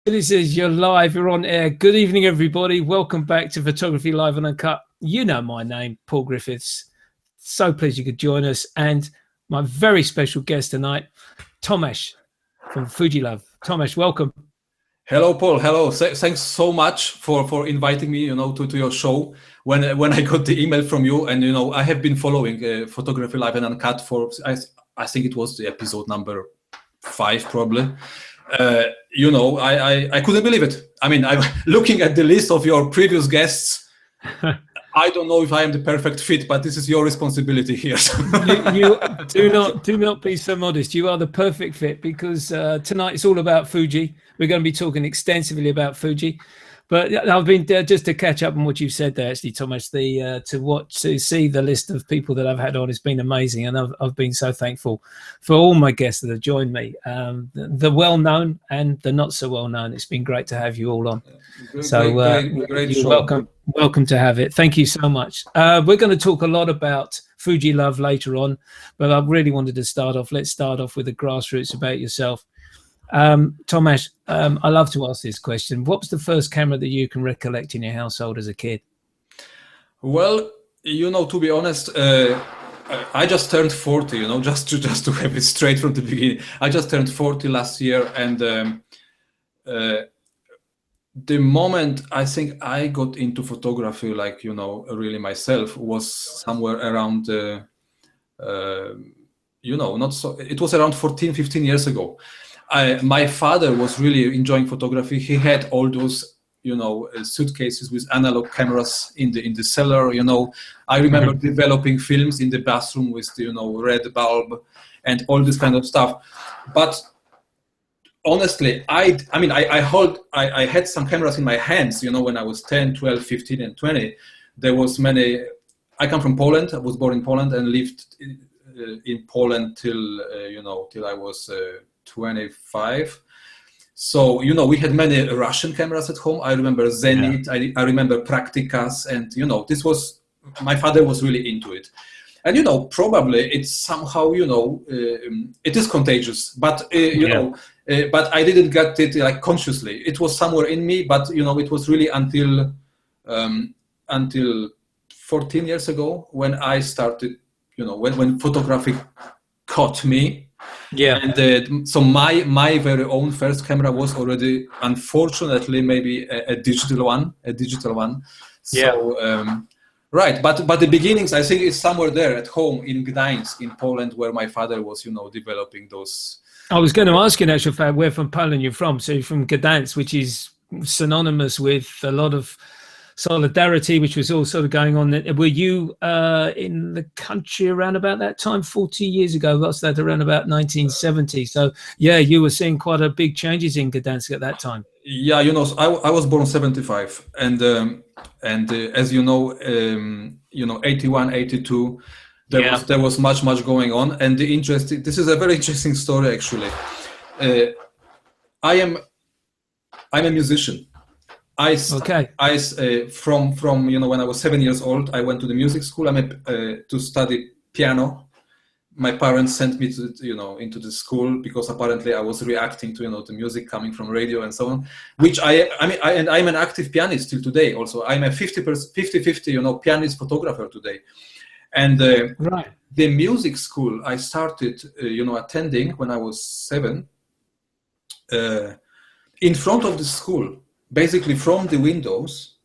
This is you're live, you're on air. Good evening, everybody. Welcome back to Photography Live and Uncut. You know my name, Paul Griffiths. So pleased you could join us. And my very special guest tonight, Tomash from Fuji Love. Tomash, welcome. Hello, Paul. Hello. Thanks so much for inviting me, to your show. When I got the email from you, and I have been following Photography Live and Uncut for I think it was the episode number 5 probably. I couldn't believe it. I mean, I'm looking at the list of your previous guests. I don't know if I am the perfect fit, but this is your responsibility here. you do not be so modest. You are the perfect fit because tonight it's all about Fuji. We're going to be talking extensively about Fuji. But I've been just to catch up on what you've said there, actually, Tomash. To see the list of people that I've had on, it's been amazing, and I've been so thankful for all my guests that have joined me, the well-known and the not so well-known. It's been great to have you all on. Great show. Welcome to have it. Thank you so much. We're going to talk a lot about Fuji Love later on, but I really wanted to start off. Let's start off with the grassroots about yourself. Tomash, I love to ask this question. What was the first camera that you can recollect in your household as a kid? Well, to be honest, I just turned 40, just to have it straight from the beginning. I just turned 40 last year, and the moment I think I got into photography, really myself, was somewhere around, it was around 14, 15 years ago. My father was really enjoying photography. He had all those, suitcases with analog cameras in the cellar. I remember developing films in the bathroom with the, red bulb and all this kind of stuff. But honestly, I had some cameras in my hands, when I was 10, 12, 15, and 20. There was many. I come from Poland. I was born in Poland and lived in Poland till I was 25. So, we had many Russian cameras at home. I remember Zenit, yeah. I remember Praktikas, and, my father was really into it. And, probably it's somehow, it is contagious, but, but I didn't get it consciously. It was somewhere in me, but, it was really until 14 years ago when I started, when photography caught me. Yeah, and so my very own first camera was already, unfortunately, maybe a digital one. So, yeah. Right, but the beginnings, I think, is somewhere there at home in Gdańsk, in Poland, where my father was, developing those. I was going to ask you, in actual fact, where from Poland you're from. So you're from Gdańsk, which is synonymous with a lot of solidarity, which was all sort of going on. Were you in the country around about that time, 40 years ago? What's that, around about 1970? So, yeah, you were seeing quite a big changes in Gdańsk at that time. Yeah, I was born 75, and as 81, 82, there was much going on. And this is a very interesting story, actually. I'm a musician. From when I was 7 years old, I went to the music school. To study piano. My parents sent me to into the school because apparently I was reacting to the music coming from radio and so on. Which and I'm an active pianist till today. Also, I'm a 50-50 pianist photographer today. And the music school I started attending when I was 7. In front of the school. Basically, from the windows,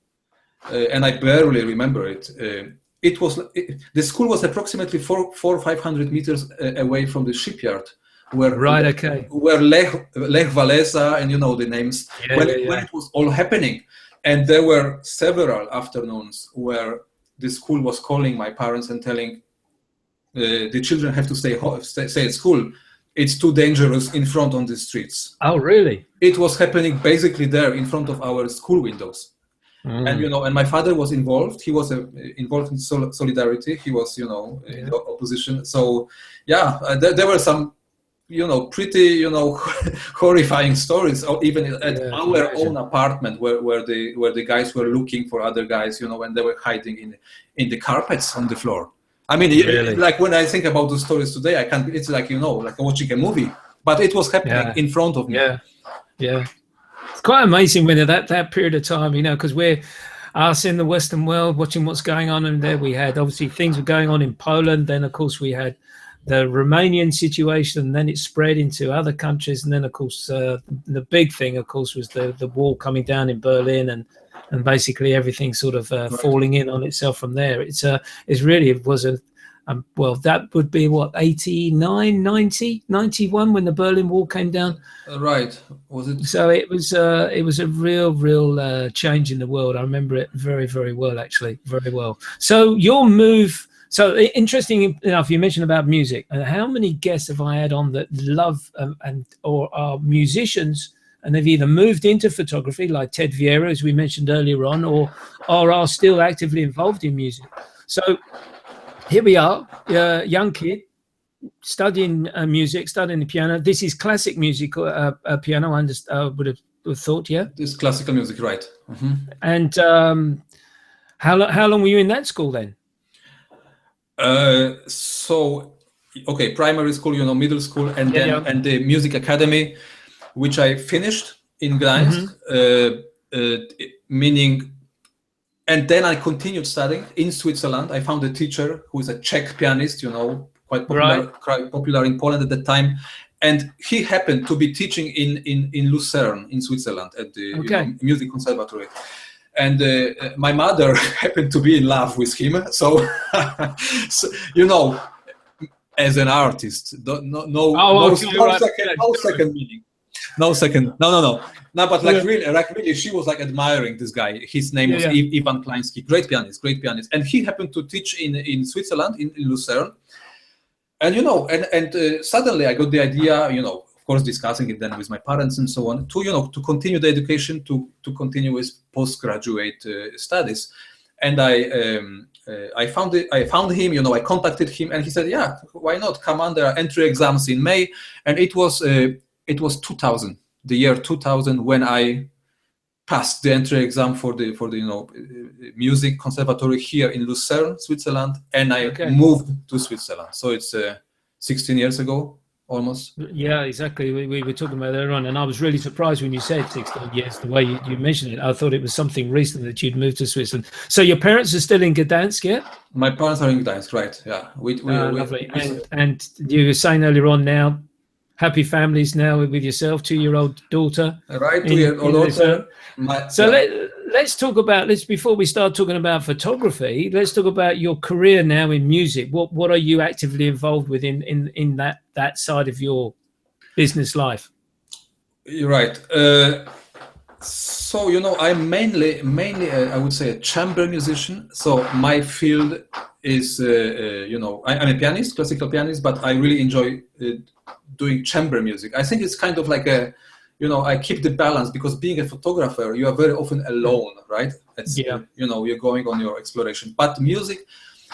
and I barely remember it. The school was approximately 400 or 500 meters away from the shipyard, where Lech Walesa and the names when it was all happening. And there were several afternoons where the school was calling my parents and telling the children have to stay at school. It's too dangerous in front on the streets. Oh, really? It was happening basically there in front of our school windows. And, and my father was involved. He was involved in solidarity. He was, in the opposition. So, yeah, there were some, pretty, horrifying stories. Or even at our own apartment where the guys were looking for other guys, and they were hiding in the carpets on the floor. I mean, really? Like when I think about the stories today, I can't. It's like like watching a movie, but it was happening in front of me. Yeah. It's quite amazing when that period of time, you know, because we're us in the Western world watching what's going on, and there we had obviously things were going on in Poland. Then of course we had the Romanian situation, and then it spread into other countries, and then of course the big thing, of course, was the wall coming down in Berlin, and basically everything sort of falling in on itself from there. It was a well, that would be what, 89, 90, 91 when the Berlin Wall came down. Right. Was it? So it was a real change in the world. I remember it very, very well, actually, very well. So your move. So interesting enough, you mentioned about music. And how many guests have I had on that love or are musicians, and they've either moved into photography, like Ted Vieira, as we mentioned earlier on, or are still actively involved in music. So here we are, young kid, studying music, studying the piano. This is classic music, piano, I would have thought, yeah? This is classical music, right. Mm-hmm. And how long were you in that school then? So, okay, primary school, you know, middle school, and and the music academy, which I finished in Gdańsk, meaning. And then I continued studying in Switzerland. I found a teacher who is a Czech pianist, you know, quite popular in Poland at the time. And he happened to be teaching in Lucerne, in Switzerland, at the music conservatory. And my mother happened to be in love with him. So, you know, as an artist, no second meaning. No, but really, she was like admiring this guy. His name was Ivan Kleinsky, great pianist. And he happened to teach in Switzerland, in Lucerne. And, you know, and suddenly I got the idea, you know, of course, discussing it then with my parents and so on, to, you know, to continue the education, to continue with postgraduate studies. And I found him, you know, I contacted him, and he said, yeah, why not? Come on, there are entry exams in May. And it was 2000, the year 2000, when I passed the entry exam for the you know, music conservatory here in Lucerne, Switzerland, and I moved to Switzerland. So it's 16 years ago, almost. Yeah, exactly. We were talking about that earlier on, and I was really surprised when you said 16 years, the way you mentioned it. I thought it was something recent that you'd moved to Switzerland. So your parents are still in Gdańsk, yeah? My parents are in Gdańsk, right? Yeah. Lovely. And you were saying earlier on now, happy families now with yourself, 2-year-old daughter. Right, 2-year-old daughter. Let's talk about, before we start talking about photography, let's talk about your career now in music. What are you actively involved with in that side of your business life? You're right. So, you know, I'm mainly I would say a chamber musician. So my field is, you know, I'm a pianist, classical pianist, but I really enjoy doing chamber music. I think it's kind of like a, you know, I keep the balance, because being a photographer, you are very often alone, right? It's, you know, you're going on your exploration. But music,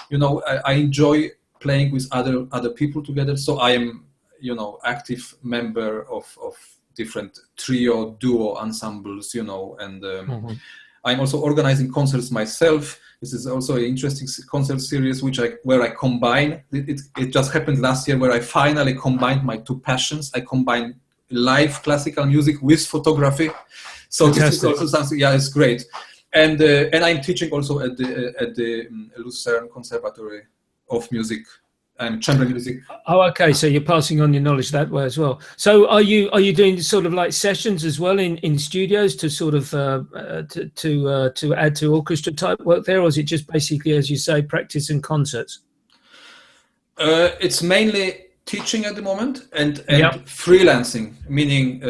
you know, I enjoy playing with other people together. So I am, you know, active member of different trio, duo ensembles, you know, and I'm also organizing concerts myself. This is also an interesting concert series where I combine. It just happened last year, where I finally combined my two passions. I combined live classical music with photography. So this is also something. Yeah, it's great. And I'm teaching also at the Lucerne Conservatory of Music. Chamber music. Oh, okay. So you're passing on your knowledge that way as well. So are you doing sort of like sessions as well in studios to sort of to add to orchestra type work there, or is it just basically, as you say, practice and concerts? It's mainly teaching at the moment and freelancing, meaning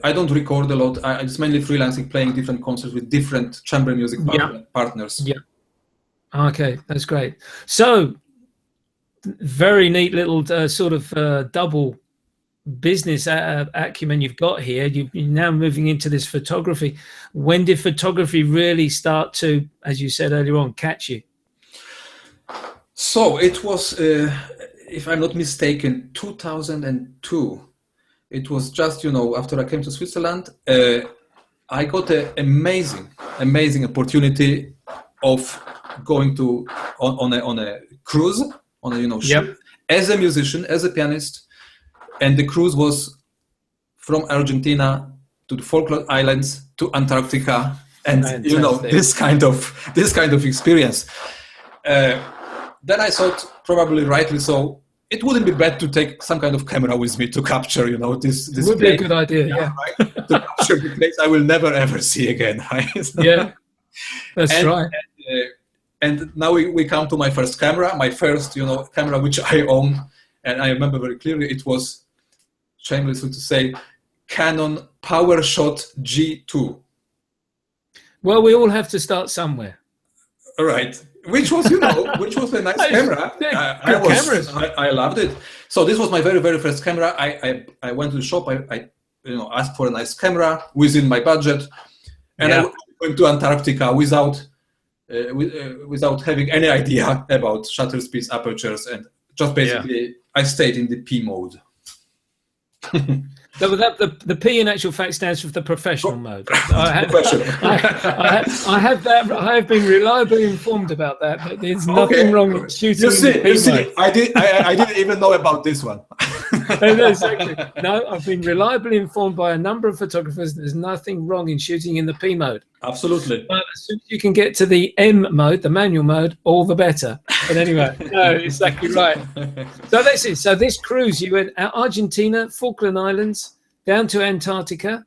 I don't record a lot. It's mainly freelancing, playing different concerts with different chamber music partners. Yeah. Okay, that's great. So. Very neat little sort of double business acumen you've got here. You're now moving into this photography. When did photography really start to, as you said earlier on, catch you? So it was, if I'm not mistaken, 2002. It was just, you know, after I came to Switzerland, I got an amazing opportunity of going on a cruise. On a, you know, ship, as a musician, as a pianist, and the cruise was from Argentina to the Falkland Islands, to Antarctica, and Fantastic. this kind of experience. Then I thought, probably rightly so, it wouldn't be bad to take some kind of camera with me to capture, this would be a good idea. Yeah, right? To capture the place I will never ever see again. Right? Yeah, that's right. And now we come to my first camera, camera which I own, and I remember very clearly it was, shamelessly to say, Canon Powershot G2. Well, we all have to start somewhere. All right. Which was, which was a nice camera. I loved it. So this was my very, very first camera. I went to the shop. I asked for a nice camera within my budget, and I went to Antarctica without having any idea about shutter speeds, apertures, and just basically I stayed in the P mode. The P in actual fact stands for the professional mode. I have been reliably informed about that, but there's nothing wrong with shooting. You see, I didn't even know about this one. Exactly. No, I've been reliably informed by a number of photographers that there's nothing wrong in shooting in the P mode. Absolutely. But as soon as you can get to the M mode, the manual mode, all the better. But anyway, no, exactly right. So that's it. So this cruise, you went out Argentina, Falkland Islands, down to Antarctica,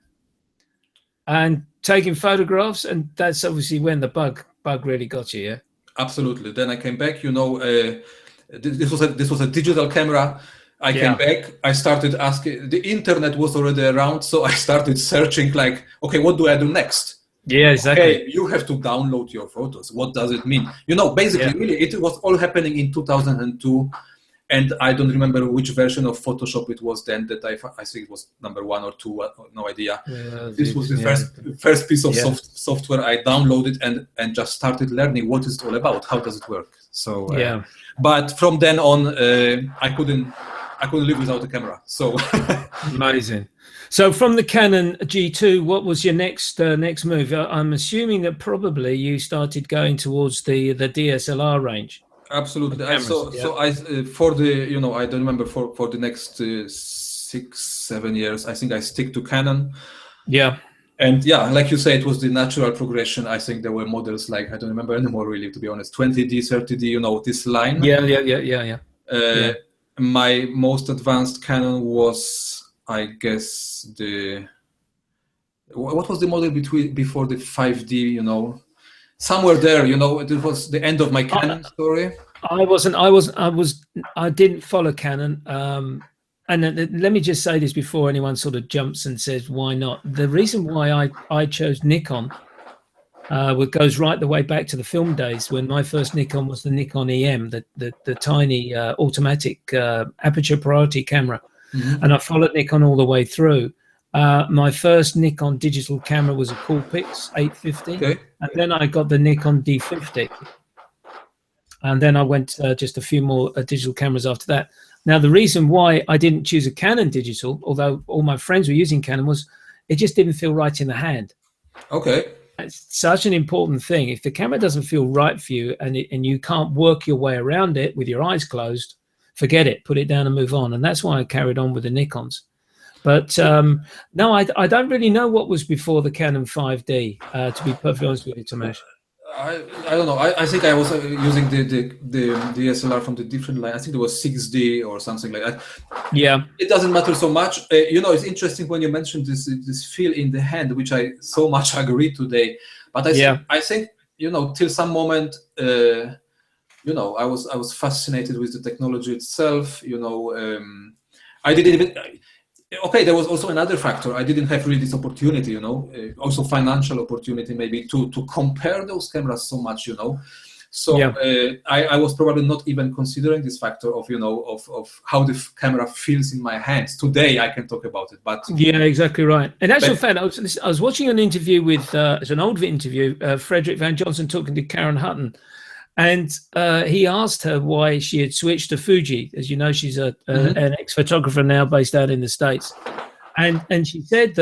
and taking photographs, and that's obviously when the bug really got you. Yeah. Absolutely. Then I came back. This was a digital camera. I came back. I started asking. The internet was already around, so I started searching. Like, okay, what do I do next? Yeah, exactly. Okay, you have to download your photos. What does it mean? Basically, really, it was all happening in 2002, and I don't remember which version of Photoshop it was then. That I think it was number 1 or 2. No idea. This was the first piece of software I downloaded and just started learning what it's all about. How does it work? So but from then on, I couldn't live without a camera. So amazing. So from the Canon G2, what was your next move? I'm assuming that probably you started going towards the DSLR range. Absolutely. I for the I don't remember for the next 6-7 years. I think I stick to Canon. Yeah. And like you say, it was the natural progression. I think there were models like I don't remember anymore really, to be honest. 20D, 30D. This line. Yeah. My most advanced Canon was, I guess, what was the model before the 5D? Somewhere there, it was the end of my Canon story. I didn't follow Canon. And let me just say this before anyone sort of jumps and says, why not? The reason why I chose Nikon goes right the way back to the film days when my first Nikon was the Nikon EM, the tiny automatic aperture priority camera. Mm-hmm. And I followed Nikon all the way through. My first Nikon digital camera was a Coolpix 850. Okay. And then I got the Nikon D50. And then I went just a few more digital cameras after that. Now, the reason why I didn't choose a Canon digital, although all my friends were using Canon, was it just didn't feel right in the hand. Okay. It's such an important thing. If the camera doesn't feel right for you and you can't work your way around it with your eyes closed, forget it, put it down and move on. And that's why I carried on with the Nikons. But no, I don't really know what was before the Canon 5D, to be perfectly honest with you, Tomash. I don't know. I think I was using the DSLR from the different line. I think it was 6D or something like that. Yeah. It doesn't matter so much. It's interesting when you mentioned this feel in the hand, which I so much agree today. But I think till some moment, I was fascinated with the technology itself. I didn't even. Okay, there was also another factor. I didn't have really this opportunity, also financial opportunity maybe to compare those cameras so much, So I was probably not even considering this factor of how the camera feels in my hands. Today I can talk about it, but yeah, exactly right. And actual fact, I was watching an interview with it's an old interview, Frederick Van Johnson talking to Karen Hutton. And he asked her why she had switched to Fuji. As you know, she's an ex-photographer now based out in the States. And she said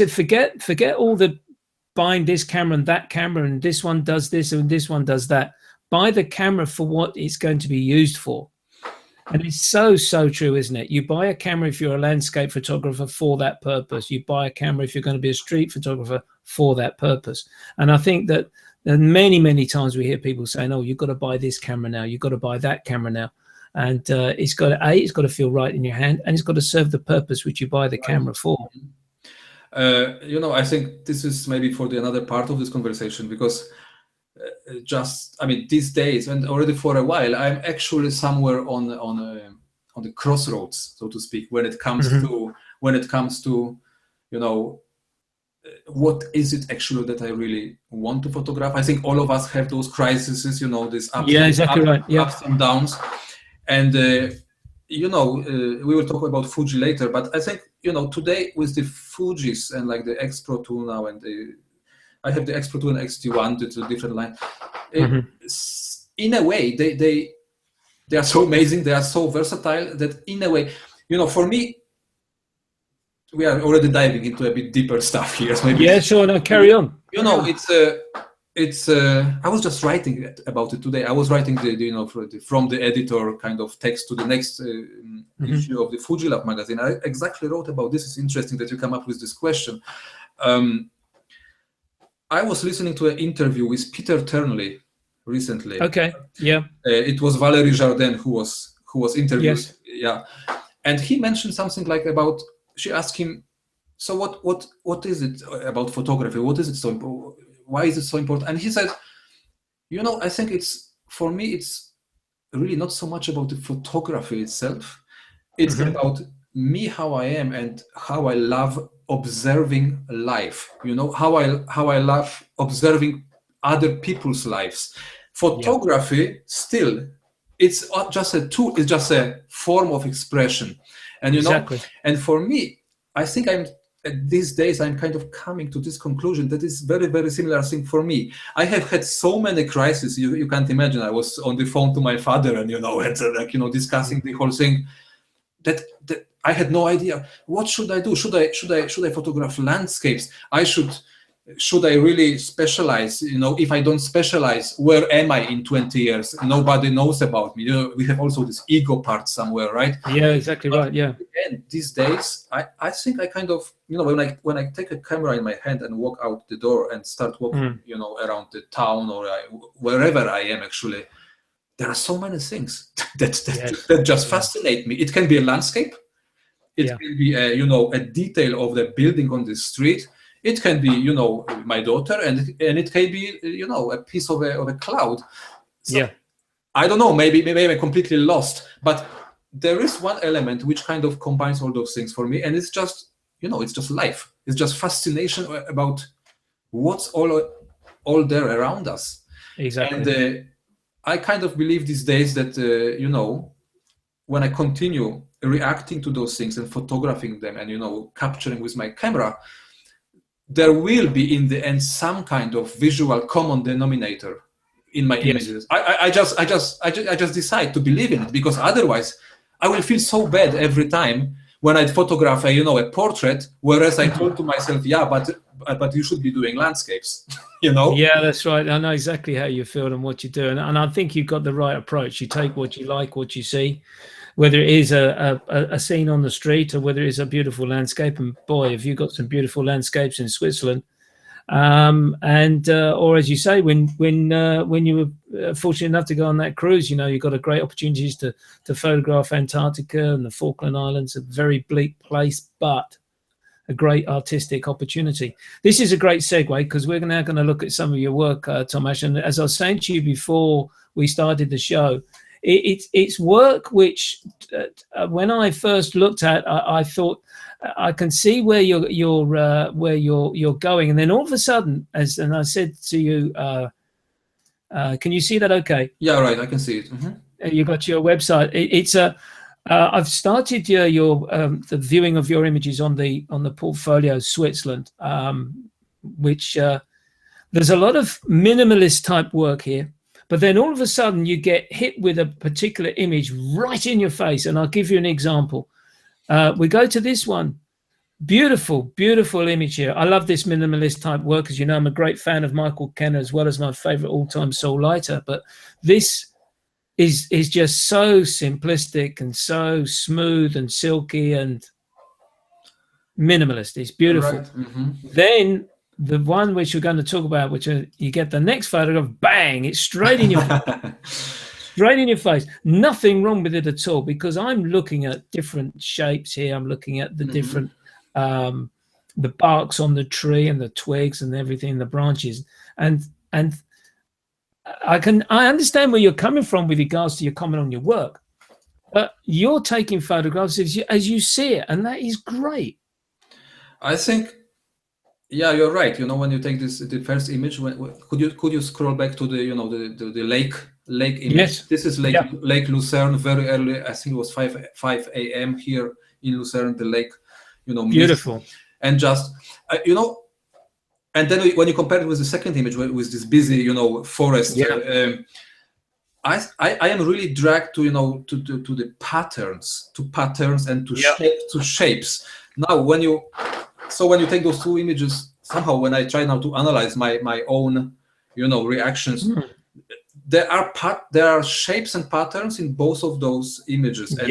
forget all the buying this camera and this one does this and this one does that. Buy the camera for what it's going to be used for. And it's so true, isn't it? You buy a camera if you're a landscape photographer for that purpose. You buy a camera if you're going to be a street photographer for that purpose. And I think that many times we hear people saying, oh, you've got to buy this camera now, you've got to buy that camera now. And it's got to feel right in your hand, and it's got to serve the purpose which you buy the camera for. I think this is maybe for another part of this conversation, because these days, and already for a while, I'm actually somewhere on the crossroads, so to speak, when it comes to what is it actually that I really want to photograph. I think all of us have those crises, this ups and downs. And, we will talk about Fuji later, but I think, today with the Fujis and like the X Pro 2 now, and I have the X Pro 2 and XT1, it's a different line. In a way, they are so amazing, they are so versatile that in a way, for me, we are already diving into a bit deeper stuff here. So maybe sure, no, carry on. It's I was just writing about it today. I was writing from the editor kind of text to the next issue of the Fuji Love magazine. I exactly wrote about this. It's interesting that you come up with this question. I was listening to an interview with Peter Turnley recently. Okay, yeah. It was Valerie Jardin who was interviewed. Yes. Yeah, and he mentioned something like about. She asked him, so what is it about photography? What is it so important? Why is it so important? And he said, I think for me, it's really not so much about the photography itself. It's about me, how I am, and how I love observing life. How I love observing other people's lives. Photography still, it's just a tool. It's just a form of expression. And and for me, I think these days I'm kind of coming to this conclusion that is very, very similar thing for me. I have had so many crises. You can't imagine. I was on the phone to my father, and discussing the whole thing. That I had no idea. What should I do? Should I photograph landscapes? Should I really specialize? If I don't specialize, where am I in 20 years? Nobody knows about me. We have also this ego part somewhere, right? Yeah, exactly. Right. Yeah. And these days, I think I kind of, when I take a camera in my hand and walk out the door and start walking, around the town or wherever I am, actually, there are so many things that just fascinate me. It can be a landscape. It can be a detail of the building on the street. It can be, my daughter, and it can be, a piece of a cloud. So, I don't know. Maybe I'm completely lost. But there is one element which kind of combines all those things for me, and it's just, it's just life. It's just fascination about what's all there around us. Exactly. And I kind of believe these days that, when I continue reacting to those things and photographing them and, capturing with my camera, there will be in the end some kind of visual common denominator in my images. I just decide to believe in it, because otherwise I will feel so bad every time when I photograph a portrait, whereas I told to myself, but you should be doing landscapes. Yeah, that's right. I know exactly how you feel and what you do, and I think you've got the right approach. You take what you like, what you see, whether it is a scene on the street or whether it's a beautiful landscape. And boy, have you got some beautiful landscapes in Switzerland. Or as you say, when you were fortunate enough to go on that cruise, you got a great opportunities to photograph Antarctica and the Falkland Islands, a very bleak place, but a great artistic opportunity. This is a great segue, because we're now going to look at some of your work, Tomash. And as I was saying to you before we started the show, it's work which, when I first looked at, I thought I can see where you're going, and then all of a sudden, and I said to you, can you see that? Okay. Yeah, right. I can see it. You got your website. I've started the viewing of your images on the portfolio Switzerland, which there's a lot of minimalist type work here. But then all of a sudden you get hit with a particular image right in your face. And I'll give you an example. We go to this one. Beautiful, beautiful image here. I love this minimalist type work. As you know, I'm a great fan of Michael Kenner, as well as my favorite all-time soul lighter. But this is just so simplistic and so smooth and silky and minimalist. It's beautiful. Right. Mm-hmm. Then the one which we're going to talk about, which you get the next photograph, bang, it's straight in your straight in your face. Nothing wrong with it at all, because I'm looking at different shapes here. I'm looking at the different the barks on the tree and the twigs and everything, the branches, and I understand where you're coming from with regards to your comment on your work, but you're taking photographs as you see it, and that is great. I think, yeah, you're right. You know, when you take the first image, could you scroll back to the lake image? Yes. This is Lake Lucerne, very early. I think it was 5 a.m. here in Lucerne. The lake, beautiful, mist. And just and then when you compare it with the second image with this busy, forest. Yeah. I am really dragged to the patterns, and to shapes. Now when you take those two images, somehow when I try now to analyze my own reactions, there are shapes and patterns in both of those images. And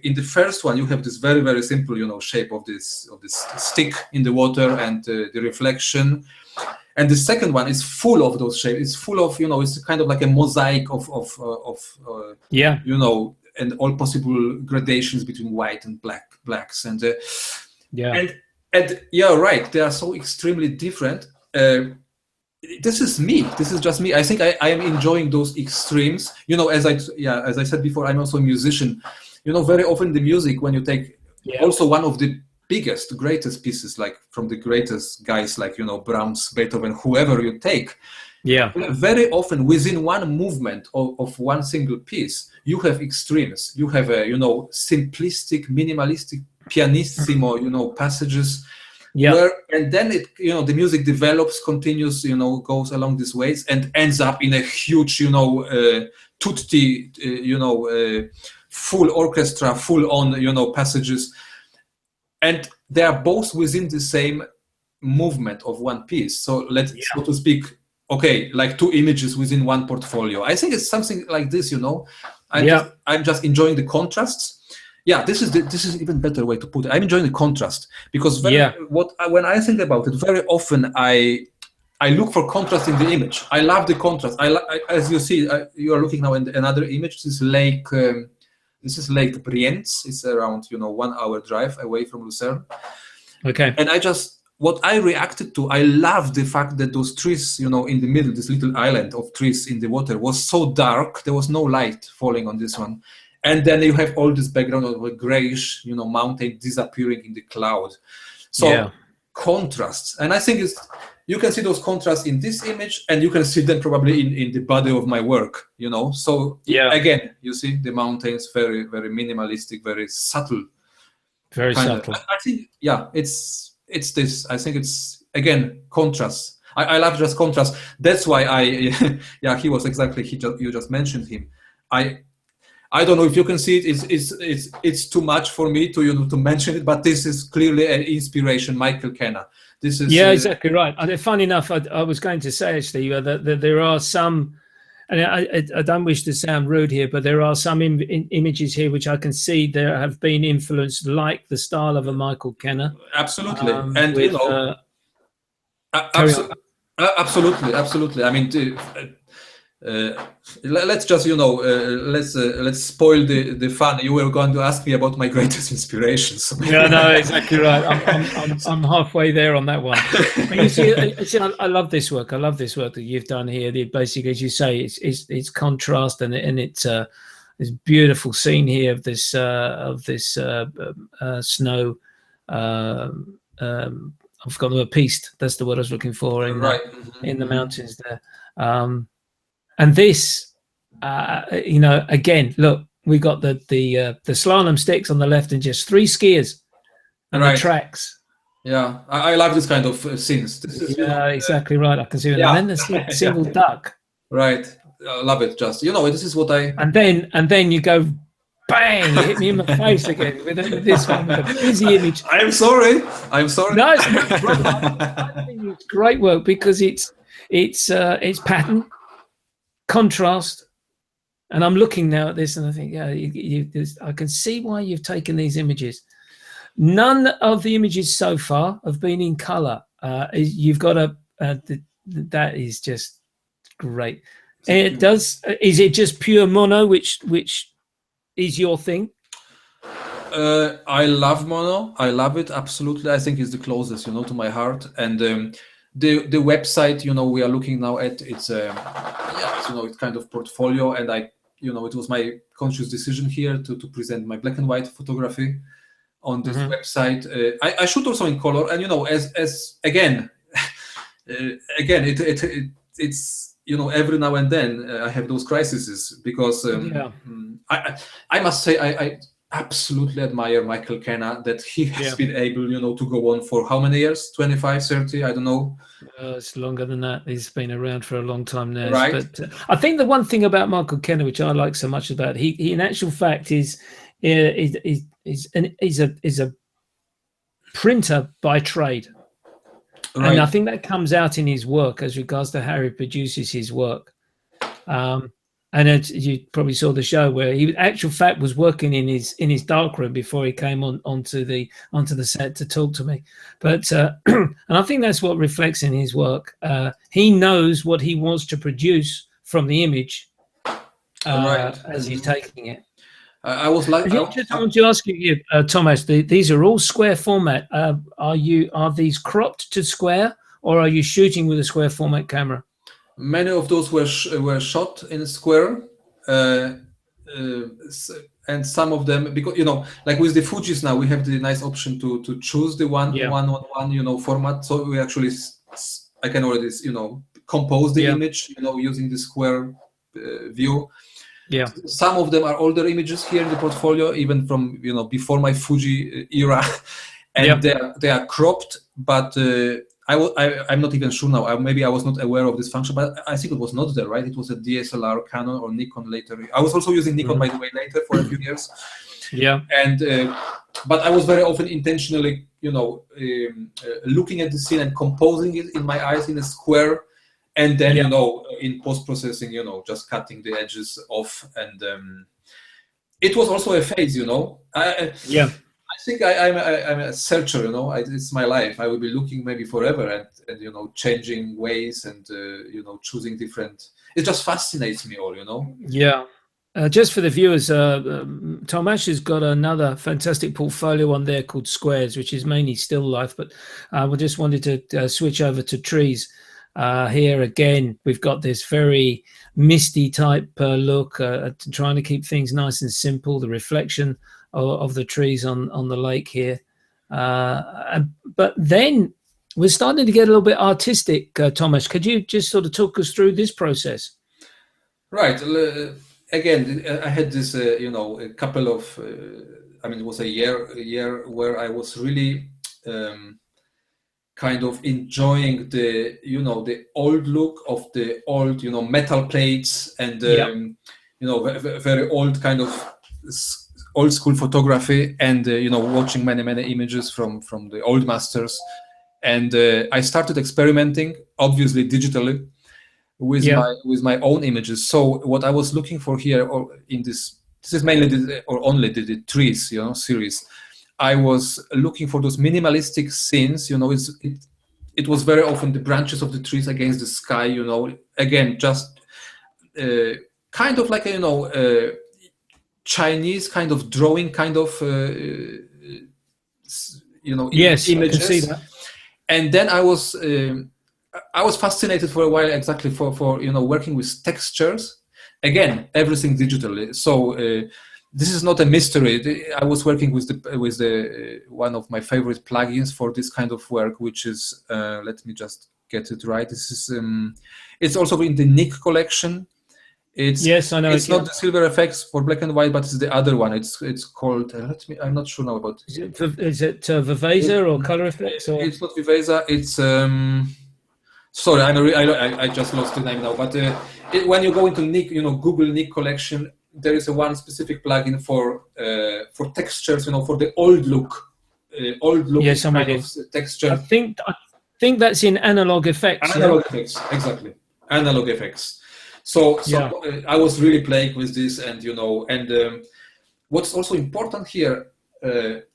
in the first one you have this very, very simple shape of this stick in the water and the reflection. And the second one is full of those shapes. It's full of, it's kind of like a mosaic of and all possible gradations between white and blacks. And and yeah, right. They are so extremely different. This is me. This is just me. I think I am enjoying those extremes. As I said before, I'm also a musician. Very often the music, when you take also one of the biggest, greatest pieces, like from the greatest guys, like Brahms, Beethoven, whoever you take, very often within one movement of one single piece, you have extremes. You have a simplistic, minimalistic, pianissimo, passages. And then it, the music develops, continues, goes along these ways and ends up in a huge, tutti, full orchestra, full on, passages. And they are both within the same movement of one piece. So so to speak, like two images within one portfolio. I think it's something like this, I'm just enjoying the contrasts. Yeah, this is even better way to put it. I'm enjoying the contrast because when I think about it, very often I look for contrast in the image. I love the contrast. As you see, you are looking now in another image. This is Lake Brienz. It's around 1 hour drive away from Lucerne. Okay. And what I reacted to, I love the fact that those trees, in the middle, this little island of trees in the water was so dark. There was no light falling on this one. And then you have all this background of a grayish, mountain disappearing in the cloud. So contrasts. And I think you can see those contrasts in this image, and you can see them probably in the body of my work, So again, you see the mountains, very, very minimalistic, very subtle. Very subtle. I think, it's this. I think it's, again, contrast. I love just contrast. That's why he was exactly, you just mentioned him. I don't know if you can see it. It's too much for me to mention it, but this is clearly an inspiration, Michael Kenna. This is exactly right. And funny enough, I was going to say actually that there are some, and I don't wish to sound rude here, but there are some images here which I can see there have been influenced, like the style of a Michael Kenna. Absolutely, and with, absolutely. I mean. Let's just let's spoil the fun. You were going to ask me about my greatest inspirations. No, exactly right. I'm halfway there on that one. But you see, I love this work. I love this work that you've done here. Basically, as you say, it's contrast and it's this beautiful scene here of this snow. I've forgotten the word, piste. That's the word I was looking for in the mountains there. And this, again, look, we got the slalom sticks on the left and just 3 skiers and the tracks. Yeah, I love this kind of scenes. This is, exactly right. I can see it. And then the single duck. Right, I love it. Just this is what I. And then you go, bang! You hit me in the face again with this one, with a busy image. I'm sorry. No, I think it's great work because it's pattern. Contrast, And I'm looking now at this, and I think, yeah, I can see why you've taken these images. None of the images so far have been in color. You've got that is just great. It does. Is it just pure mono, which is your thing? I love mono. I love it absolutely. I think it's the closest, to my heart. And the website, we are looking now at, it's it's kind of portfolio, and it was my conscious decision here to present my black and white photography on this website. I shoot also in color, and as again, it's every now and then I have those crises because I must say I absolutely admire Michael Kenna, that he has been able, to go on for how many years? 25, 30, I don't know. It's longer than that. He's been around for a long time now. Right. But I think the one thing about Michael Kenna, which I like so much about, he in actual fact is a printer by trade. Right. And I think that comes out in his work as regards to how he produces his work. And you probably saw the show where he, actual fact, was working in his darkroom before he came onto the set to talk to me. But and I think that's what reflects in his work. He knows what he wants to produce from the image as he's taking it. I was like, I want to ask you, Tomash. These are all square format. Are these cropped to square, or are you shooting with a square format camera? Many of those were shot in square, and some of them, because like with the Fujis now, we have the nice option to choose the one format. So we actually, I can already compose the image using the square view. Yeah, some of them are older images here in the portfolio, even from before my Fuji era, and they are cropped, but. I'm not even sure now. Maybe I was not aware of this function, but I think it was not there, right? It was a DSLR, Canon, or Nikon later. I was also using Nikon, by the way, later for a few years. Yeah. And but I was very often intentionally, looking at the scene and composing it in my eyes in a square, and then in post processing, just cutting the edges off. And it was also a phase, I think I'm a searcher, it's my life. I will be looking maybe forever and changing ways and, choosing different. It just fascinates me all, Yeah. Just for the viewers, Tomash has got another fantastic portfolio on there called Squares, which is mainly still life. But we just wanted to switch over to trees. Here again, we've got this very misty type look, trying to keep things nice and simple. The reflection of the trees on the lake here, but then we're starting to get a little bit artistic. Tomash, could you just sort of talk us through this process? Right. Again, I had this, a couple of, it was a year where I was really kind of enjoying the, the old look of the old, metal plates and, very old kind of old school photography, and watching many images from the old masters, and I started experimenting, obviously digitally, with my own images. So what I was looking for here, or in this is mainly only the trees series. I was looking for those minimalistic scenes. It was very often the branches of the trees against the sky. Again, just kind of like Chinese kind of drawing kind of yes, images. I can see that. And then I was fascinated for a while exactly for working with textures. Again, everything digitally. So this is not a mystery. I was working with the one of my favorite plugins for this kind of work, which is let me just get it right. This is it's also in the Nick collection. Yes, I know. It's not the Silver Effects for black and white, but it's the other one. It's called. I'm not sure now about. Is it Viveza or Color Effects? Or? It's not Viveza. It's sorry, I just lost the name now. But when you go into Nick, Google Nick collection, there is one specific plugin for textures. For the old look. Yes, kind of texture. I think that's in Analog Effects. Analog Effects, exactly. Analog Effects. So I was really playing with this, and what's also important here,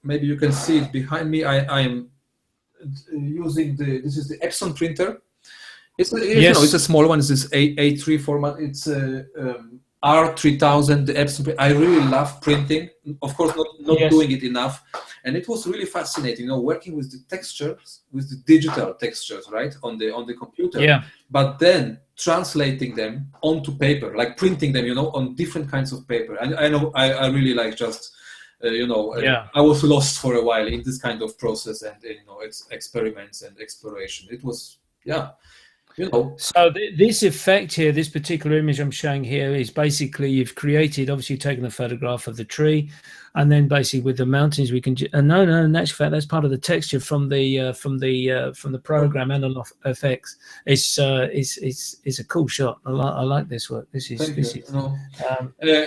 maybe you can see it behind me. I am using this is the Epson printer. It's it's a small one. It's this A3 format. It's R3000. The Epson. I really love printing. Of course, not doing it enough, and it was really fascinating. Working with the textures, with the digital textures, right, on the computer. Yeah. But then translating them onto paper, like printing them, on different kinds of paper. And I know I really like just. I was lost for a while in this kind of process and experiments and exploration. It was So this effect here, this particular image I'm showing here, is basically you've created. Obviously, you've taken a photograph of the tree, and then basically with the mountains, we can. No, in actual fact, that's part of the texture from the program Analog FX. It's a cool shot. I like this work.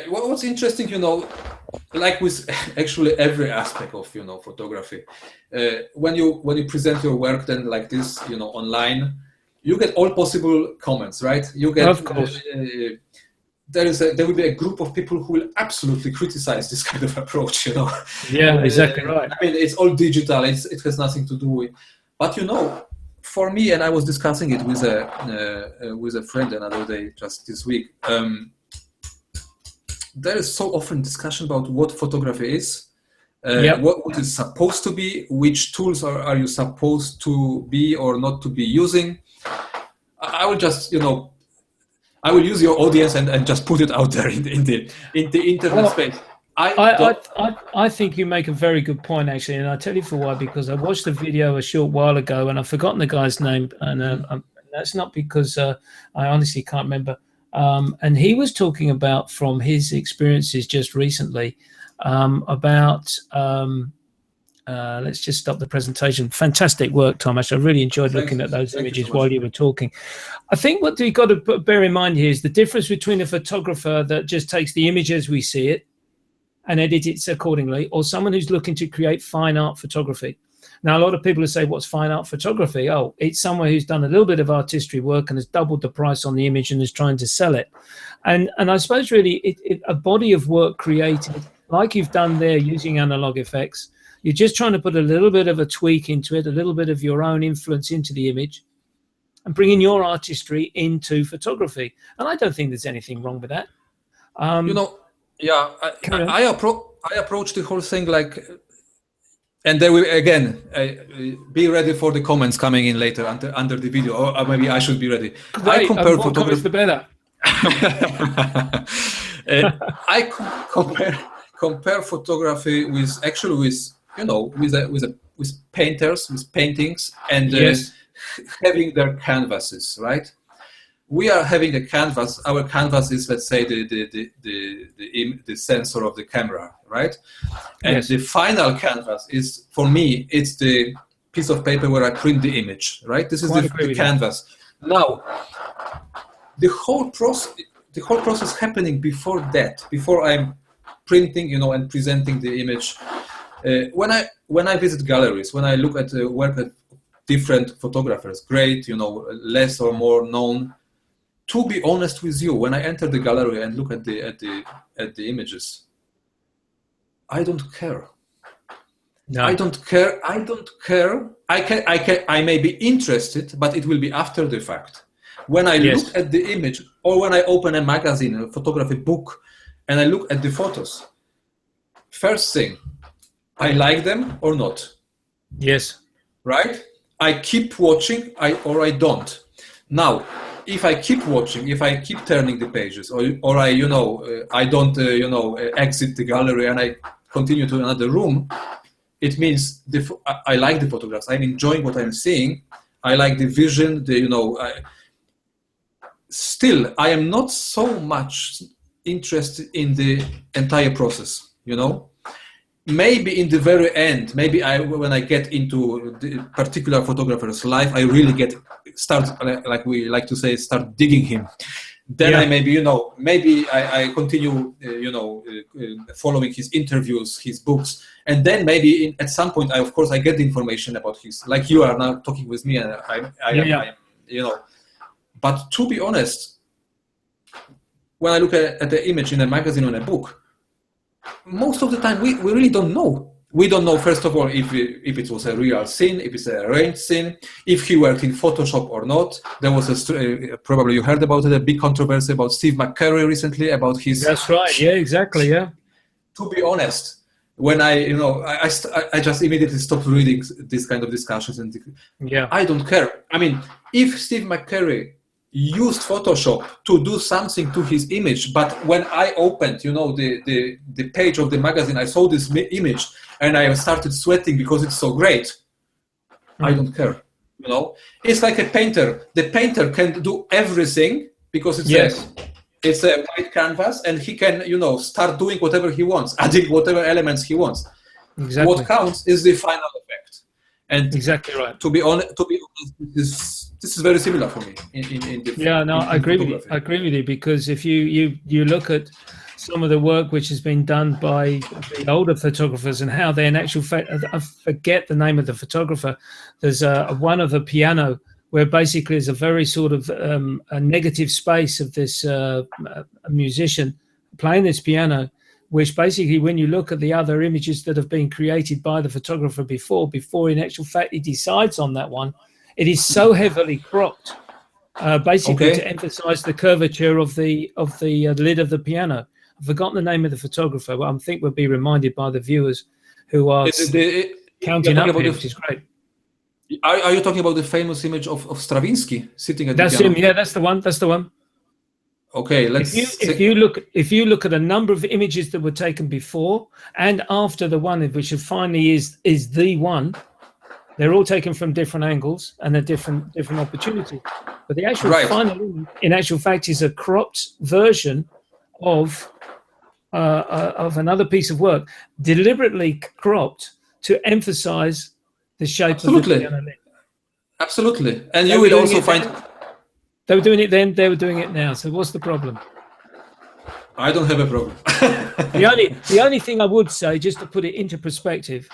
What's interesting, like with actually every aspect of photography, when you present your work then like this, online. You get all possible comments, right? You get, of course. There will be a group of people who will absolutely criticize this kind of approach, Yeah, exactly right. I mean, it's all digital. It has nothing to do with. But for me, and I was discussing it with a friend another day just this week. There is so often discussion about what photography is. What it's supposed to be, which tools are you supposed to be or not to be using. I will just, I will use your audience and just put it out there in the internet space. I think you make a very good point, actually, and I'll tell you for why. Because I watched the video a short while ago, and I've forgotten the guy's name, and that's not because I honestly can't remember. And he was talking about, from his experiences just recently, about let's just stop the presentation. Fantastic work, Tomash. I really enjoyed looking at those images while you were talking. I think what you've got to bear in mind here is the difference between a photographer that just takes the image as we see it and edits it accordingly, or someone who's looking to create fine art photography. Now, a lot of people will say, what's fine art photography? Oh, it's someone who's done a little bit of artistry work and has doubled the price on the image and is trying to sell it. And I suppose really a body of work created, like you've done there using analog effects, you're just trying to put a little bit of a tweak into it, a little bit of your own influence into the image and bringing your artistry into photography. And I don't think there's anything wrong with that. I approach the whole thing like, and there will, again, be ready for the comments coming in later under the video, or maybe I should be ready. Great. I compare photography. The better. I compare photography with painters, with paintings, and having their canvases, right? We are having a canvas. Our canvas is, let's say, the sensor of the camera, right? And the final canvas is, for me, it's the piece of paper where I print the image, right? This is the canvas. Now, the whole process happening before that, before I'm printing, and presenting the image. When I visit galleries, when I look at work at different photographers, great, less or more known. To be honest with you, when I enter the gallery and look at the images, I don't care. No. I don't care. I may be interested, but it will be after the fact. When I look at the image, or when I open a magazine, a photography book, and I look at the photos, first thing, I like them or not. Yes. Right? I keep watching, or I don't. Now, if I keep watching, if I keep turning the pages, or I, I don't, exit the gallery and I continue to another room, it means I like the photographs. I'm enjoying what I'm seeing. I like the vision. Still, I am not so much interested in the entire process. Maybe in the very end, when I get into the particular photographer's life, I really start, like we like to say, start digging him. Then I maybe, I continue, following his interviews, his books. And then maybe at some point, of course, I get the information about like you are now talking with me, and I am, but to be honest, when I look at the image in a magazine or in a book, most of the time we really don't know. We don't know, first of all, if it was a real scene, if it's a arranged scene, if he worked in Photoshop or not. There was probably you heard about it, a big controversy about Steve McCurry recently about his. That's right. Yeah, exactly. Yeah. To be honest, when I just immediately stopped reading this kind of discussions, and I don't care. I mean, if Steve McCurry used Photoshop to do something to his image, but when I opened, the page of the magazine, I saw this image and I started sweating because it's so great. I don't care. It's like a painter. The painter can do everything because it's a white canvas, and he can, start doing whatever he wants, adding whatever elements he wants. Exactly. What counts is the final effect. And exactly right. To be honest, this is very similar for me. I agree with you. I agree with you, because if you look at some of the work which has been done by the older photographers and how they, in actual fact, I forget the name of the photographer. There's one of the piano where basically is a very sort of a negative space of this a musician playing this piano, which basically, when you look at the other images that have been created by the photographer before in actual fact he decides on that one, it is so heavily cropped, basically to emphasize the curvature of the lid of the piano. I've forgotten the name of the photographer, but I think we'll be reminded by the viewers who are counting up here, which is great. Are you talking about the famous image of Stravinsky sitting at the piano? That's him. Yeah, that's the one. That's the one. Okay, let's. If you look at a number of images that were taken before and after the one which finally is the one, they're all taken from different angles and a different opportunity. But the actual final image, in actual fact, is a cropped version of another piece of work, deliberately cropped to emphasize the shape of the piano lid. Absolutely. And you will also find... They were doing it then, they were doing it now. So what's the problem? I don't have a problem. The only thing I would say, just to put it into perspective,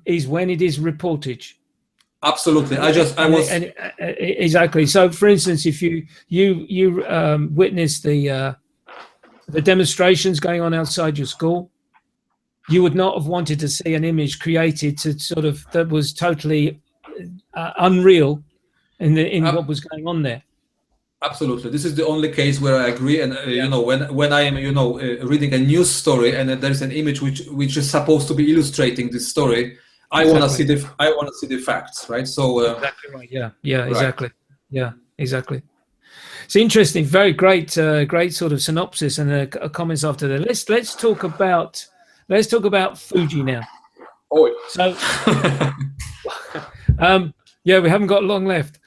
is when it is reportage. Absolutely. Exactly. So, for instance, if you witness the demonstrations going on outside your school, you would not have wanted to see an image created that was totally unreal in what was going on there. Absolutely. This is the only case where I agree. And when I am reading a news story and there's an image which is supposed to be illustrating this story, I want to see the facts, right? So exactly right. Yeah. Right. Exactly. Yeah. Exactly. It's interesting. Very great. Great sort of synopsis and comments after that. Let's talk about Fuji now. Oh. So we haven't got long left.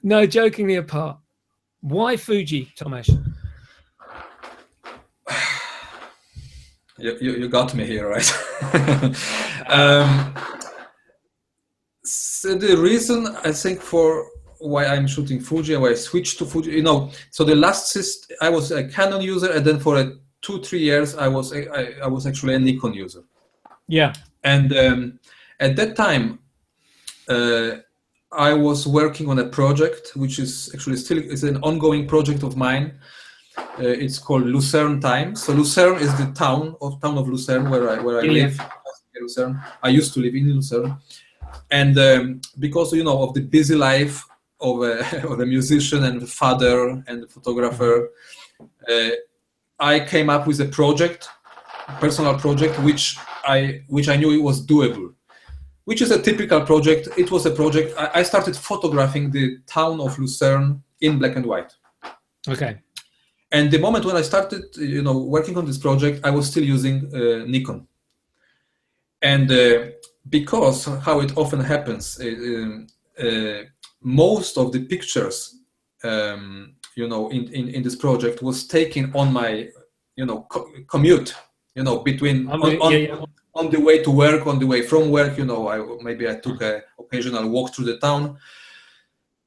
No, jokingly apart, why Fuji, Tomash? You got me here, right? So the reason I think for why I'm shooting Fuji, why I switched to Fuji, so the last I was a Canon user, and then for 2-3 years I was actually a Nikon user. Yeah. And at that time, I was working on a project which is actually still is an ongoing project of mine. It's called Lucerne Time. So Lucerne is the town of Lucerne where I live. Lucerne. I used to live in Lucerne, and because of the busy life of a musician and father and photographer, I came up with a personal project, which I knew it was doable. Which is a typical project. It was a project. I started photographing the town of Lucerne in black and white. Okay. And the moment when I started, working on this project, I was still using Nikon. And because how it often happens, most of the pictures, in this project was taken on my, commute, between on the way to work, on the way from work. I took an occasional walk through the town.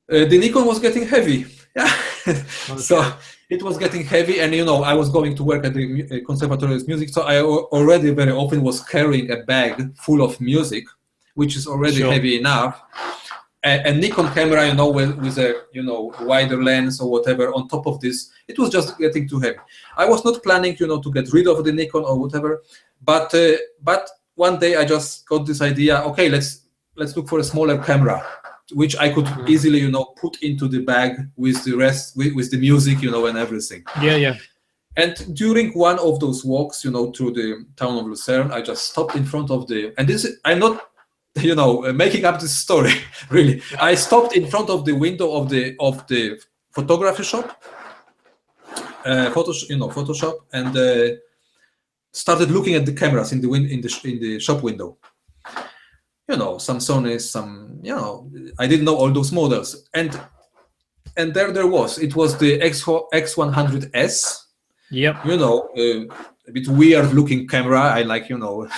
The Nikon was getting heavy. Yeah. Okay. So it was getting heavy, and I was going to work at the Conservatory of Music, so I already very often was carrying a bag full of music, which is already heavy enough. a Nikon camera, you know, with a, you know, wider lens or whatever on top of this. It was just getting too heavy. I was not planning, you know, to get rid of the Nikon or whatever, but one day I just got this idea. Okay, let's look for a smaller camera, which I could easily, you know, put into the bag with the rest, with the music, you know, and everything. Yeah, yeah. And during one of those walks, you know, through the town of Lucerne, I just stopped in front of the, and this, I'm not, you know, making up this story, really. I stopped in front of the window of the photography shop, Photoshop, and started looking at the cameras in the shop window. You know, some Sony, some, you know, I didn't know all those models, and there was. It was the X100S. Yep. You know, a bit weird looking camera. I like, you know,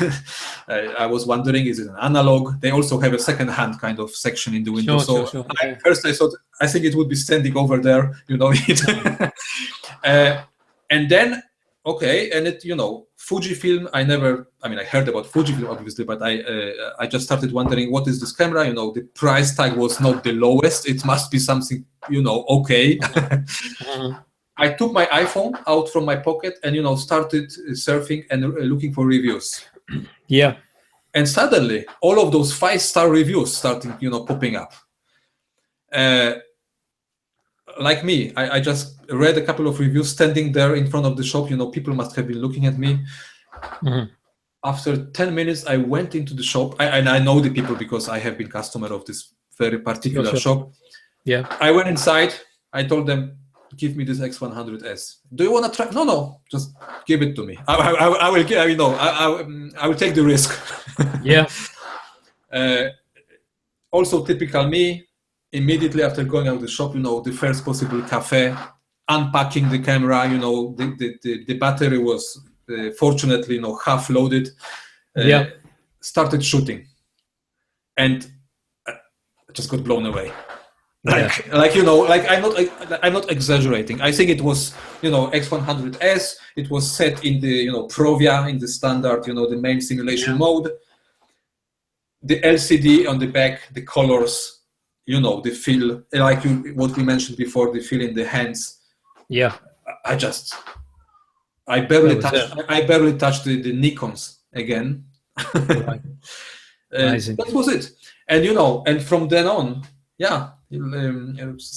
I was wondering, is it an analog? They also have a second-hand kind of section in the window. Sure. First I thought, I think it would be standing over there, you know. And then, okay, and it, you know, Fujifilm, I heard about Fujifilm, obviously, but I just started wondering, what is this camera? You know, the price tag was not the lowest. It must be something, you know, okay. I took my iPhone out from my pocket and, you know, started surfing and looking for reviews. Yeah. And suddenly, all of those 5-star reviews starting, you know, popping up. Like me, I just read a couple of reviews standing there in front of the shop. You know, people must have been looking at me. After 10 minutes, I went into the shop. And I know the people because I have been customer of this very particular shop. Yeah. I went inside. I told them, give me this X100S. Do you want to try? No, just give it to me. I will, you know, I will take the risk. Yeah. Also, typical me. Immediately after going out of the shop, you know, the first possible cafe, unpacking the camera. You know, the battery was fortunately, you know, half loaded. Started shooting, and I just got blown away. Like you know, like I'm not exaggerating. I think it was, you know, X100S. It was set in the, you know, Provia, in the standard, you know, the main simulation mode. The LCD on the back, the colors, you know, the feel, like what we mentioned before, the feel in the hands. Yeah. I barely touched the Nikons again. Right. Amazing. That was it. And, you know, and from then on,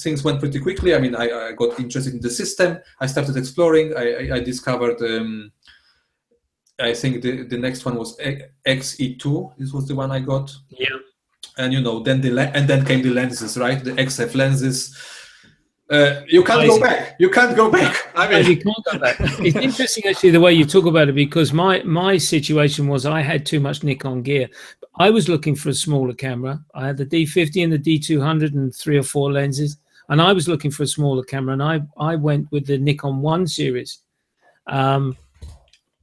things went pretty quickly. I mean, I got interested in the system. I started exploring. I discovered, I think the next one was XE2. This was the one I got. Yeah. And, you know, then then came the lenses, right? The XF lenses. You can't go back. You can't go back. I mean, you can't go back. It's interesting, actually, the way you talk about it, because my situation was I had too much Nikon gear. I was looking for a smaller camera. I had the D50 and the D200 and 3 or 4 lenses, and I was looking for a smaller camera, and I went with the Nikon 1 series.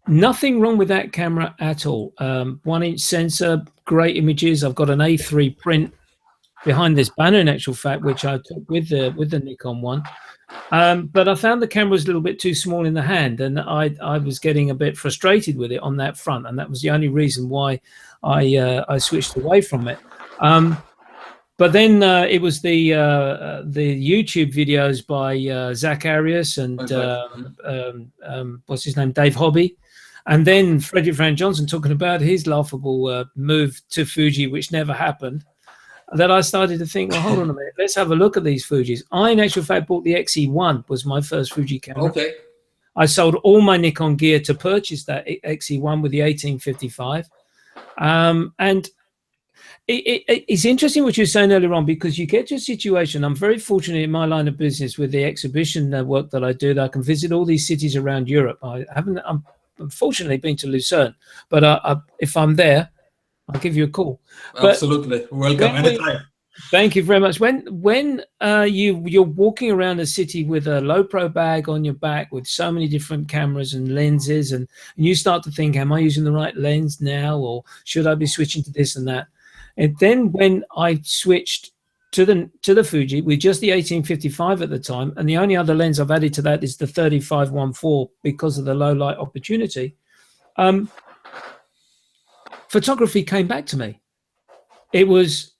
Nothing wrong with that camera at all. 1-inch sensor, great images. I've got an A3 print behind this banner, in actual fact, which I took with the Nikon 1. But I found the camera was a little bit too small in the hand, and I was getting a bit frustrated with it on that front, and that was the only reason why I switched away from it. But then it was the YouTube videos by Zach Arias and what's his name, Dave Hobby, and then Frederick Van Johnson talking about his laughable move to Fuji, which never happened. That I started to think, well, hold on a minute, let's have a look at these Fujis. I, in actual fact, bought the XE1, was my first Fuji camera. Okay. I sold all my Nikon gear to purchase that XE1 with the 1855. And it's interesting what you were saying earlier on, because you get to a situation. I'm very fortunate in my line of business with the exhibition work that I do, that I can visit all these cities around Europe. I'm unfortunately been to Lucerne, but if I'm there, I'll give you a call. Absolutely. Welcome anytime. Thank you very much. When you're walking around a city with a low pro bag on your back with so many different cameras and lenses, and you start to think, am I using the right lens now, or should I be switching to this and that? And then when I switched to the Fuji with just the 1855 at the time, and the only other lens I've added to that is the 35-1.4 because of the low light opportunity, photography came back to me. it was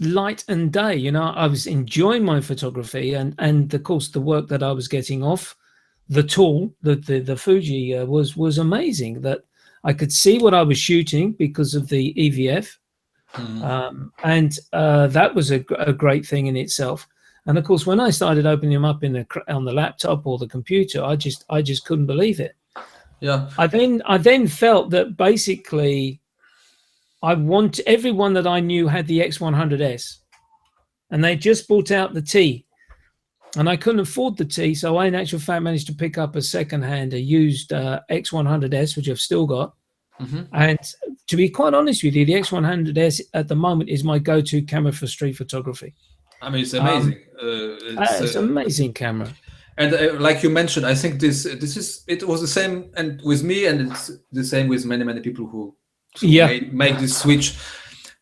light and day. You know, I was enjoying my photography, and of course the work that I was getting off the tool, the Fuji was amazing. That I could see what I was shooting because of the EVF, and that was a great thing in itself. And of course, when I started opening them up on the laptop or the computer, I just couldn't believe it. Yeah. I then felt that basically I want everyone that I knew had the X100S, and they just brought out the T, and I couldn't afford the T, so I in actual fact managed to pick up a second-hand, a used X100S, which I've still got. And to be quite honest with you, the X100S at the moment is my go-to camera for street photography. I mean, it's amazing. It's an amazing camera. And like you mentioned, I think it was the same and with me, and it's the same with many people who make this switch.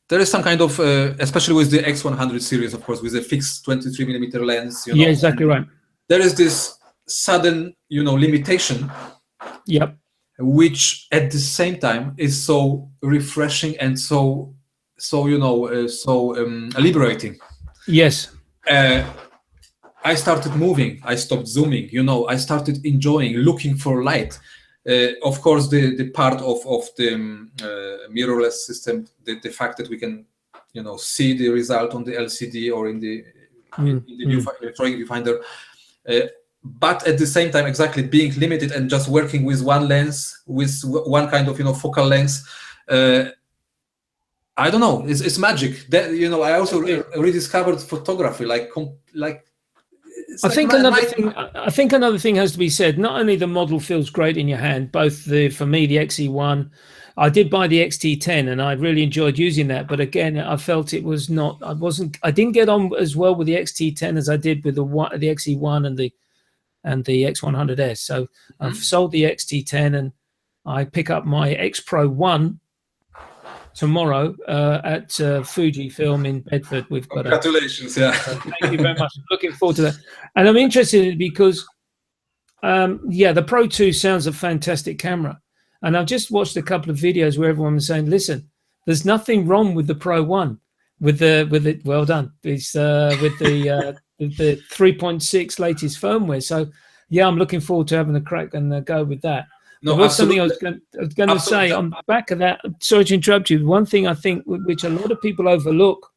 There is some kind of, especially with the X100 series, of course, with a fixed 23mm lens. You know, yeah, exactly right. There is this sudden, limitation. Yep. Which at the same time is so refreshing and so liberating. Yes. I started moving. I stopped zooming. I started enjoying, looking for light. Of course, the part of the mirrorless system, the fact that we can, see the result on the LCD or in the electronic viewfinder. But at the same time, exactly being limited and just working with one lens, with one kind of focal length. I don't know. It's magic. That I also rediscovered photography. I think another thing has to be said. Not only the model feels great in your hand, both for me the XE1. I did buy the XT10 and I really enjoyed using that. But again, I felt it was not. I didn't get on as well with the XT10 as I did with the XE1 and the X100S. So I've sold the XT10 and I pick up my X Pro 1 tomorrow at Fujifilm in Bedford. We've got congratulations. Yeah. Thank you very much. I'm looking forward to that. And I'm interested in it because, the Pro 2 sounds a fantastic camera. And I've just watched a couple of videos where everyone was saying, listen, there's nothing wrong with the Pro 1. With it, well done. It's with the 3.6 latest firmware. So yeah, I'm looking forward to having a crack and go with that. No, what's something I was going to say on the back of that? Sorry to interrupt you. One thing I think which a lot of people overlook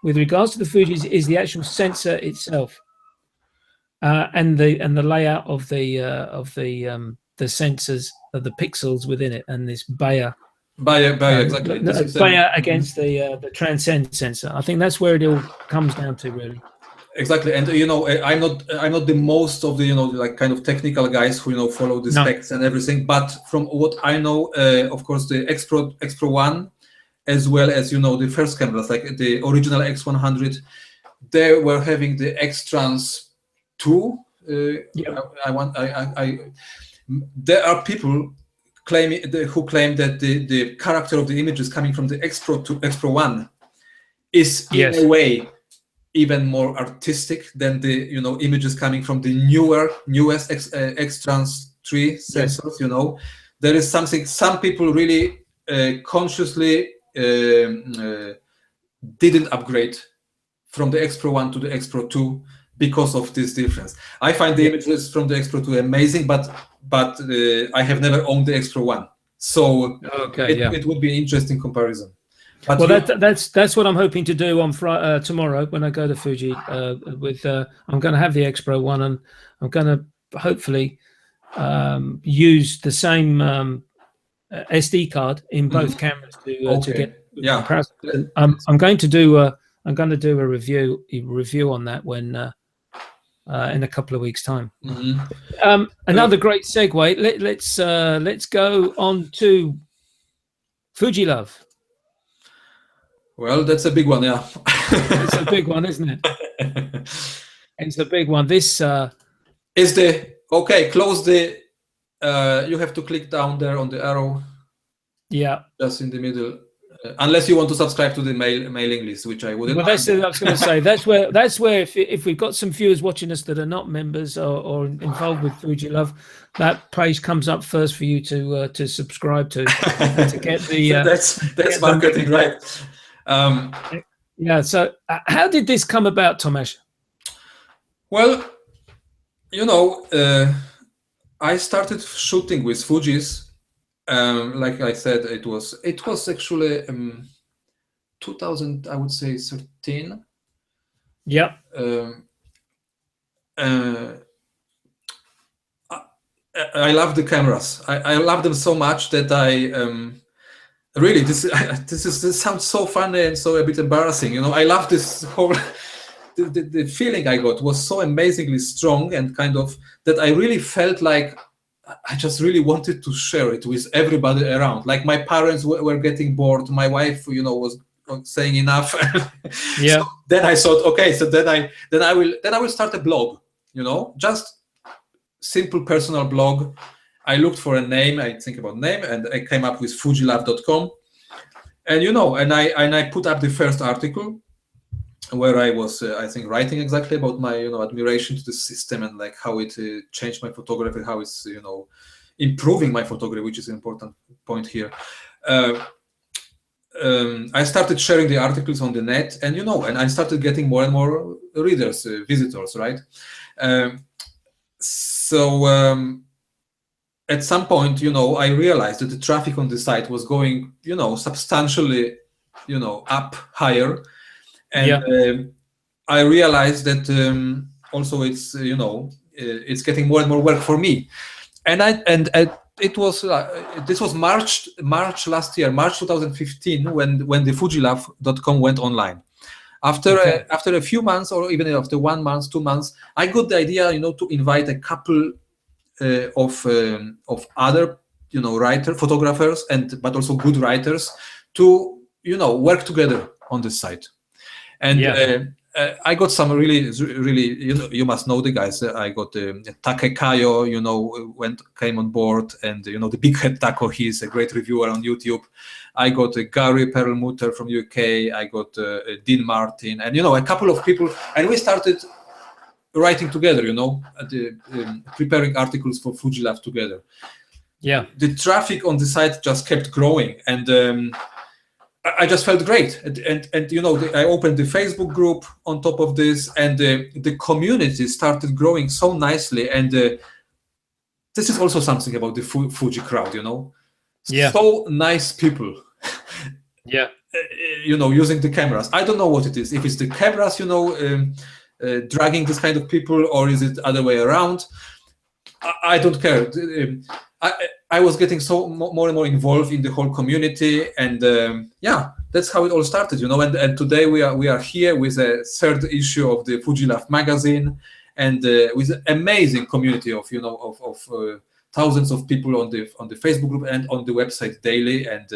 with regards to the Fuji is the actual sensor itself, and the layout of the sensors of the pixels within it, and this Bayer exactly. Bayer against the Transcend sensor. I think that's where it all comes down to, really. Exactly, and I'm not the most of the kind of technical guys who follow the specs and everything. But from what I know, of course, the X Pro 1, as well as the first cameras like the original X100, they were having the X Trans 2. There are people who claim that the character of the images coming from the X Pro to X Pro 1 is in a way even more artistic than the images coming from the newest X Trans 3 sensors. There is something some people really consciously didn't upgrade from the X Pro 1 to the X Pro 2 because of this difference. I find the images from the X Pro 2 amazing, but I have never owned the X Pro 1, so it would be an interesting comparison. But that's what I'm hoping to do on tomorrow when I go to Fuji. I'm going to have the X Pro 1, and I'm going to hopefully use the same SD card in both cameras to get comparison. I'm going to do a review on that when in a couple of weeks' time. Another great segue. Let's go on to Fuji Love. Well, that's a big one, yeah. It's a big one, isn't it? It's a big one. This is close the. You have to click down there on the arrow. Yeah. Just in the middle. Unless you want to subscribe to the mailing list, which I wouldn't. Well, I was going to say that's where if we've got some viewers watching us that are not members or involved with Fuji Love, that page comes up first for you to subscribe to get the. That's marketing, right? Yeah. So how did this come about, Tomash? Well, I started shooting with Fujis. Like I said, it was actually 2000, I would say 13. Yeah. I love the cameras. I love them so much that I really this sounds so funny and so a bit embarrassing. I love this whole. The feeling I got was so amazingly strong and kind of that I really felt like I just really wanted to share it with everybody around. Like my parents were getting bored. My wife, was saying enough. Yeah. So then I thought, okay, so then I will start a blog. Just simple personal blog. I looked for a name. I think about name, and I came up with fujilove.com. And and I put up the first article, where I was, I think, writing exactly about my, admiration to the system and like how it changed my photography, how it's, improving my photography, which is an important point here. I started sharing the articles on the net, and and I started getting more and more readers, visitors, right? So at some point, I realized that the traffic on the site was going, substantially, up higher. And I realized that also it's it's getting more and more work for me, and it was this was March last year, March 2015, when the fujilove.com went online. After a few months, or even after 1 month, 2 months, I got the idea to invite a couple of other photographers but also good writers to work together on this site. And I got some really, you must know the guys. I got Take Kayo, came on board, and the Big Head Taco. He's a great reviewer on YouTube. I got Gary Perlmutter from UK. I got Dean Martin, and a couple of people, and we started writing together. Preparing articles for Fuji Love together. Yeah, the traffic on the site just kept growing, and I just felt great, and I opened the Facebook group on top of this, and the community started growing so nicely. And this is also something about the Fuji crowd, so nice people. Yeah. Using the cameras. I don't know what it is. If it's the cameras, dragging this kind of people, or is it other way around? I don't care. I was getting so more and more involved in the whole community, and that's how it all started, And today we are here with a third issue of the Fuji Love magazine, and with an amazing community of thousands of people on the Facebook group and on the website daily, and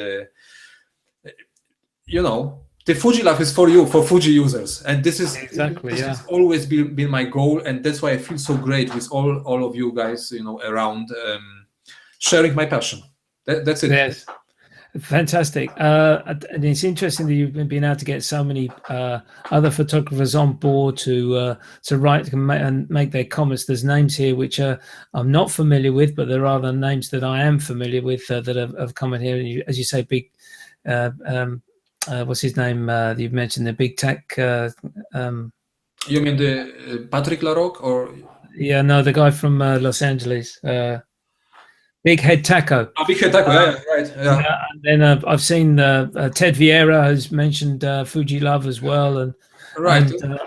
the Fuji Love is for you, for Fuji users, and this is exactly this has always been my goal, and that's why I feel so great with all of you guys, around. Sharing my passion. That's it. Yes, fantastic. And it's interesting that you've been able to get so many other photographers on board to write and make their comments. There's names here which I'm not familiar with, but there are other names that I am familiar with that have come in here. And as you say, big. What's his name? You've mentioned the Big Tech. You mean the Patrick Larocque, or? Yeah, no, the guy from Los Angeles. Big Head Taco. Oh, Big Head Taco, right. Yeah. And then I've seen Ted Vieira has mentioned Fuji Love as well, and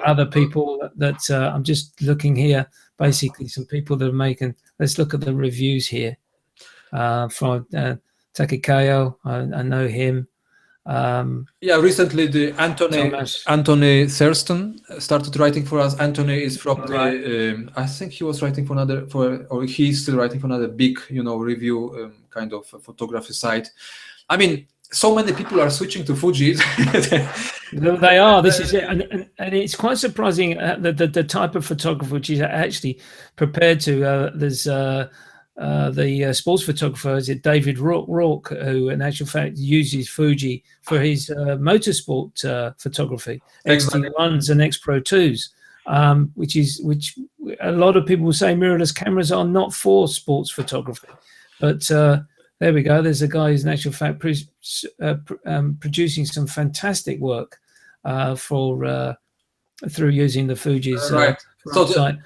other people that I'm just looking here. Basically, some people that are making. Let's look at the reviews here. From Takekayo, I know him. Recently the Anthony Thurston started writing for us. Anthony is from the I think he was writing or he's still writing for another big review kind of photography site. I mean, so many people are switching to Fuji. They are. This is it, and it's quite surprising the type of photographer which is actually prepared to. There's the sports photographer, is it David Rourke, who in actual fact uses Fuji for his motorsport photography, XT1s and X Pro 2s, which a lot of people will say mirrorless cameras are not for sports photography, but There we go. There's a guy who's in actual fact producing some fantastic work through using the Fuji's Right. So site.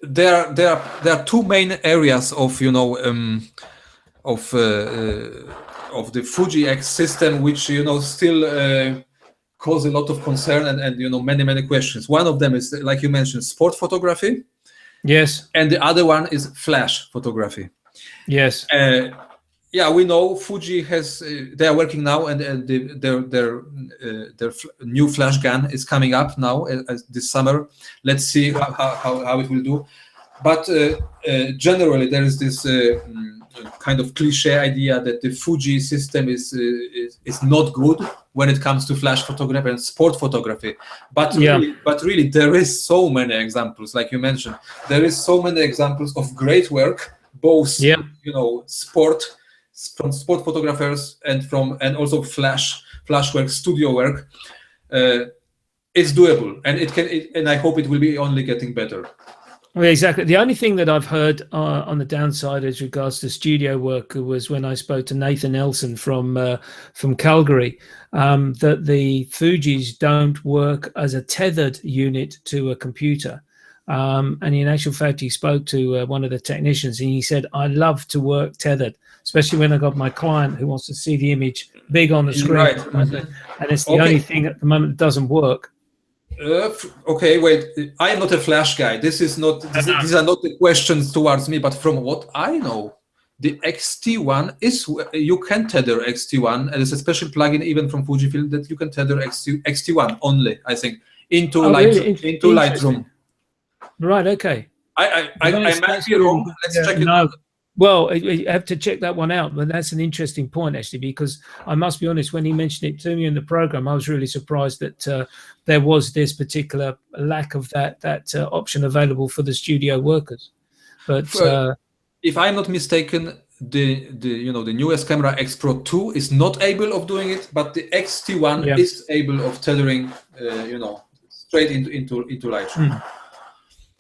there are two main areas of of the Fuji X system, which still cause a lot of concern and many questions. One of them is, like you mentioned, sport photography. Yes. And the other one is flash photography. Yes. Yeah, we know Fuji has. They are working now, and their new flash gun is coming up now this summer. Let's see how it will do. But generally, there is this kind of cliche idea that the Fuji system is not good when it comes to flash photography and sport photography. But really, there is so many examples, like you mentioned. There is so many examples of great work, both from sport photographers and also flash work, studio work. It's doable, and I hope it will be only getting better. Well, exactly. The only thing that I've heard on the downside as regards to studio work was when I spoke to Nathan Nelson from Calgary, that the Fujis don't work as a tethered unit to a computer. And in actual fact, he spoke to one of the technicians, and he said, "I love to work tethered, especially when I got my client who wants to see the image big on the screen." Right. And it's the only thing at the moment that doesn't work. Okay, wait. I am not a flash guy. These are not the questions towards me, but from what I know, the XT1 you can tether XT1, and there's a special plugin even from Fujifilm that you can tether XT1 only, I think, into Lightroom. Right. Okay. I might be wrong. Let's check it out. Well, I have to check that one out, but that's an interesting point, actually, because I must be honest, when he mentioned it to me in the program, I was really surprised that there was this particular lack of that option available for the studio workers. But if I'm not mistaken, the newest camera X Pro 2 is not able of doing it, but the XT1 is able of tethering, straight into Lightroom.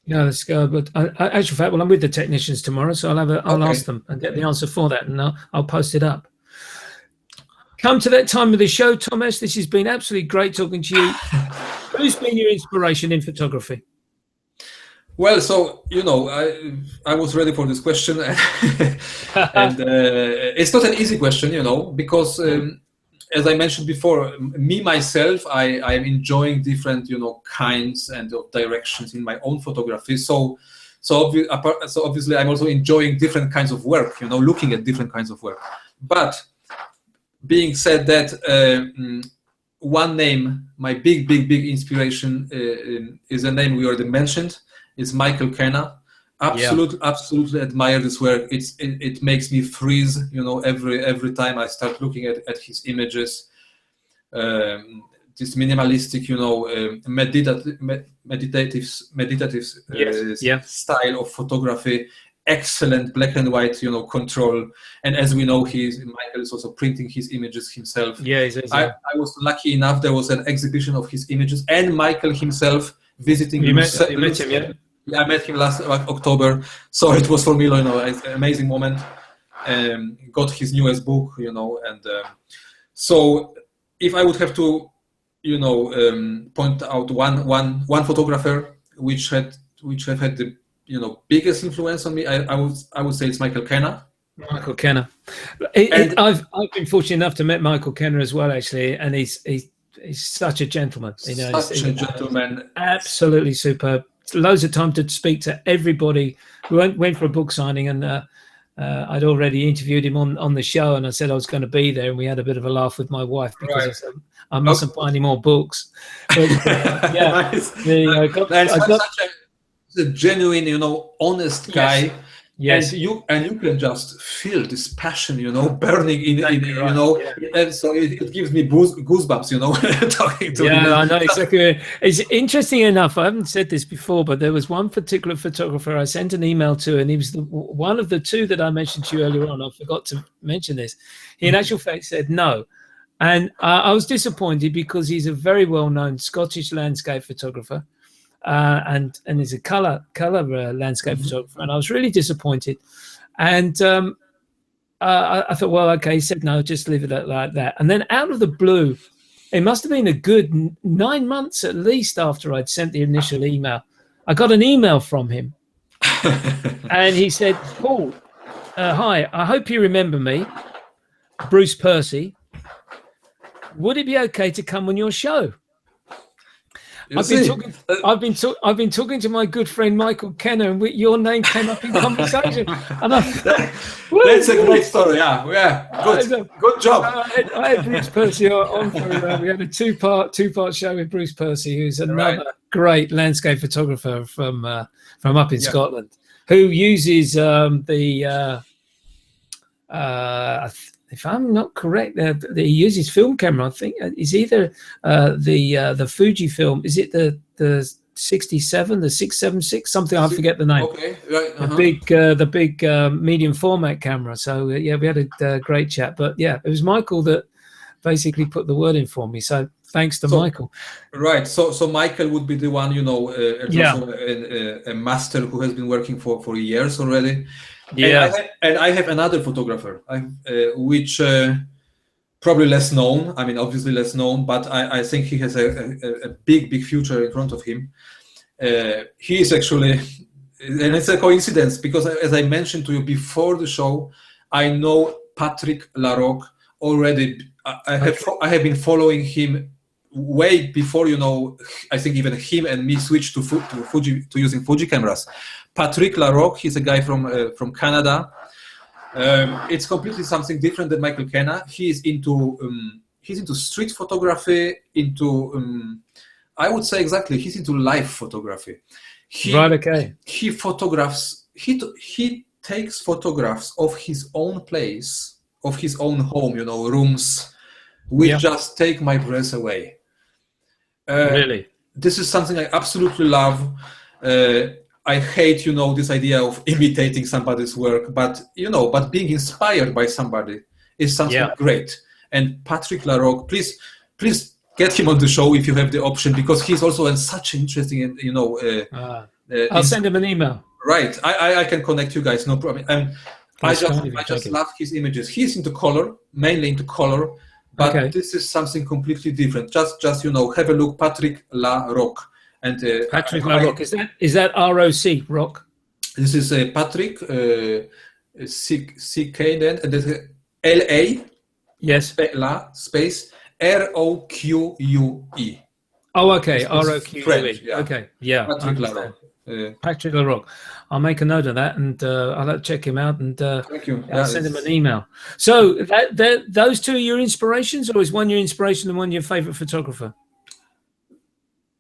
Yeah, let's go. But actual fact, I'm with the technicians tomorrow, so I'll ask them and get the answer for that, and I'll post it up. Come to that time of the show, Tomash. This has been absolutely great talking to you. Who's been your inspiration in photography? Well, so I was ready for this question, and it's not an easy question, because. As I mentioned before, myself, I am enjoying different, kinds and of directions in my own photography. So obviously, I'm also enjoying different kinds of work, looking at different kinds of work. But being said that, one name, my big inspiration is a name we already mentioned. It's Michael Kenna. Absolutely admire this work. It makes me freeze, every time I start looking at his images. This minimalistic, meditative style of photography. Excellent black and white, control. And as we know, Michael is also printing his images himself. Yeah, I was lucky enough. There was an exhibition of his images, and Michael himself visiting. You met him, yeah. I met him last October, so it was for me, an amazing moment. Got his newest book, and so if I would have to, point out one photographer which have had the biggest influence on me, I would say it's Michael Kenna. Michael Kenna. I've been fortunate enough to meet Michael Kenna as well, actually, and he's such a gentleman. Such a gentleman, absolutely superb. Loads of time to speak to everybody. We went for a book signing, and I'd already interviewed him on the show, and I said I was going to be there, and we had a bit of a laugh with my wife because I said I mustn't buy any more books. But, nice. Such a genuine, honest guy. Yes. And you can just feel this passion, burning in, and so it gives me goosebumps, talking to him. Yeah, I know exactly. It's interesting enough. I haven't said this before, but there was one particular photographer I sent an email to, and he was one of the two that I mentioned to you earlier on. I forgot to mention this. He, in actual fact, said no, and I was disappointed because he's a very well-known Scottish landscape photographer. And he's a color landscape photographer, and I was really disappointed. And I thought, well, okay. He said, no, just leave it like that. And then out of the blue, it must have been a good 9 months at least after I'd sent the initial email, I got an email from him. And he said, Paul, hi, I hope you remember me, Bruce Percy. Would it be okay to come on your show? I've been talking to my good friend Michael Kenner, and your name came up in conversation. And that's a great story. Yeah, good job. I had Bruce Percy on for. We had a two-part show with Bruce Percy, who's another great landscape photographer from up in Scotland, who uses if I'm not correct, he uses film camera. I think it's either the Fuji film. Is it the 67, the 676, something? I forget the name. Okay, right. The big medium format camera. So we had a great chat. But yeah, it was Michael that basically put the word in for me. So thanks to Michael. Right. So Michael would be the one, a master who has been working for years already. Yeah, and I have another photographer, which probably less known. I mean, obviously less known, but I think he has a big future in front of him. He is actually, and it's a coincidence because, as I mentioned to you before the show, I know Patrick Larocque already. I have been following him way before, I think even him and me switched to Fuji, to using Fuji cameras. Patrick Larocque, he's a guy from Canada. It's completely something different than Michael Kenna. He's into street photography, I would say exactly, he's into live photography. He photographs. He takes photographs of his own place, of his own home, rooms, which just take my breath away. Really, this is something I absolutely love. I hate, this idea of imitating somebody's work, but being inspired by somebody is something great. And Patrick Larocque, please get him on the show if you have the option, because he's also such interesting, I'll send him an email. Right, I can connect you guys, no problem. I just love his images. He's into color, mainly into color, but this is something completely different. Just have a look, Patrick Larocque. And Patrick Larocque, is that ROC Rock? This is Patrick CK then, and there's LA. Yes. Space ROQUE. Oh, okay. ROQUE. French, yeah. Okay. Yeah. Patrick Larocque. Patrick Larocque. I'll make a note of that, and I'll check him out, and thank you. I'll send him an email. So those two are your inspirations, or is one your inspiration and one your favorite photographer?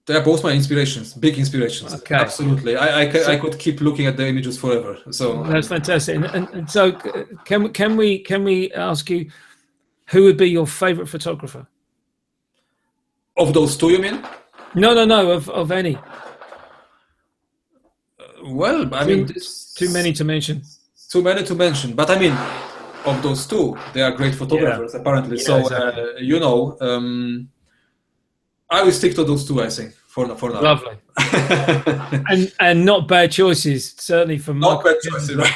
They are both my inspirations, big inspirations. Okay. Absolutely. I could keep looking at the images forever. So that's fantastic. And so can we ask you, who would be your favorite photographer? Of those two, you mean? No, of any. Well, I mean, too many to mention. Too many to mention, but I mean, of those two, they are great photographers, apparently. Yeah, so exactly. I will stick to those two, I think, for now. Lovely. and not bad choices, certainly from not bad choices, right?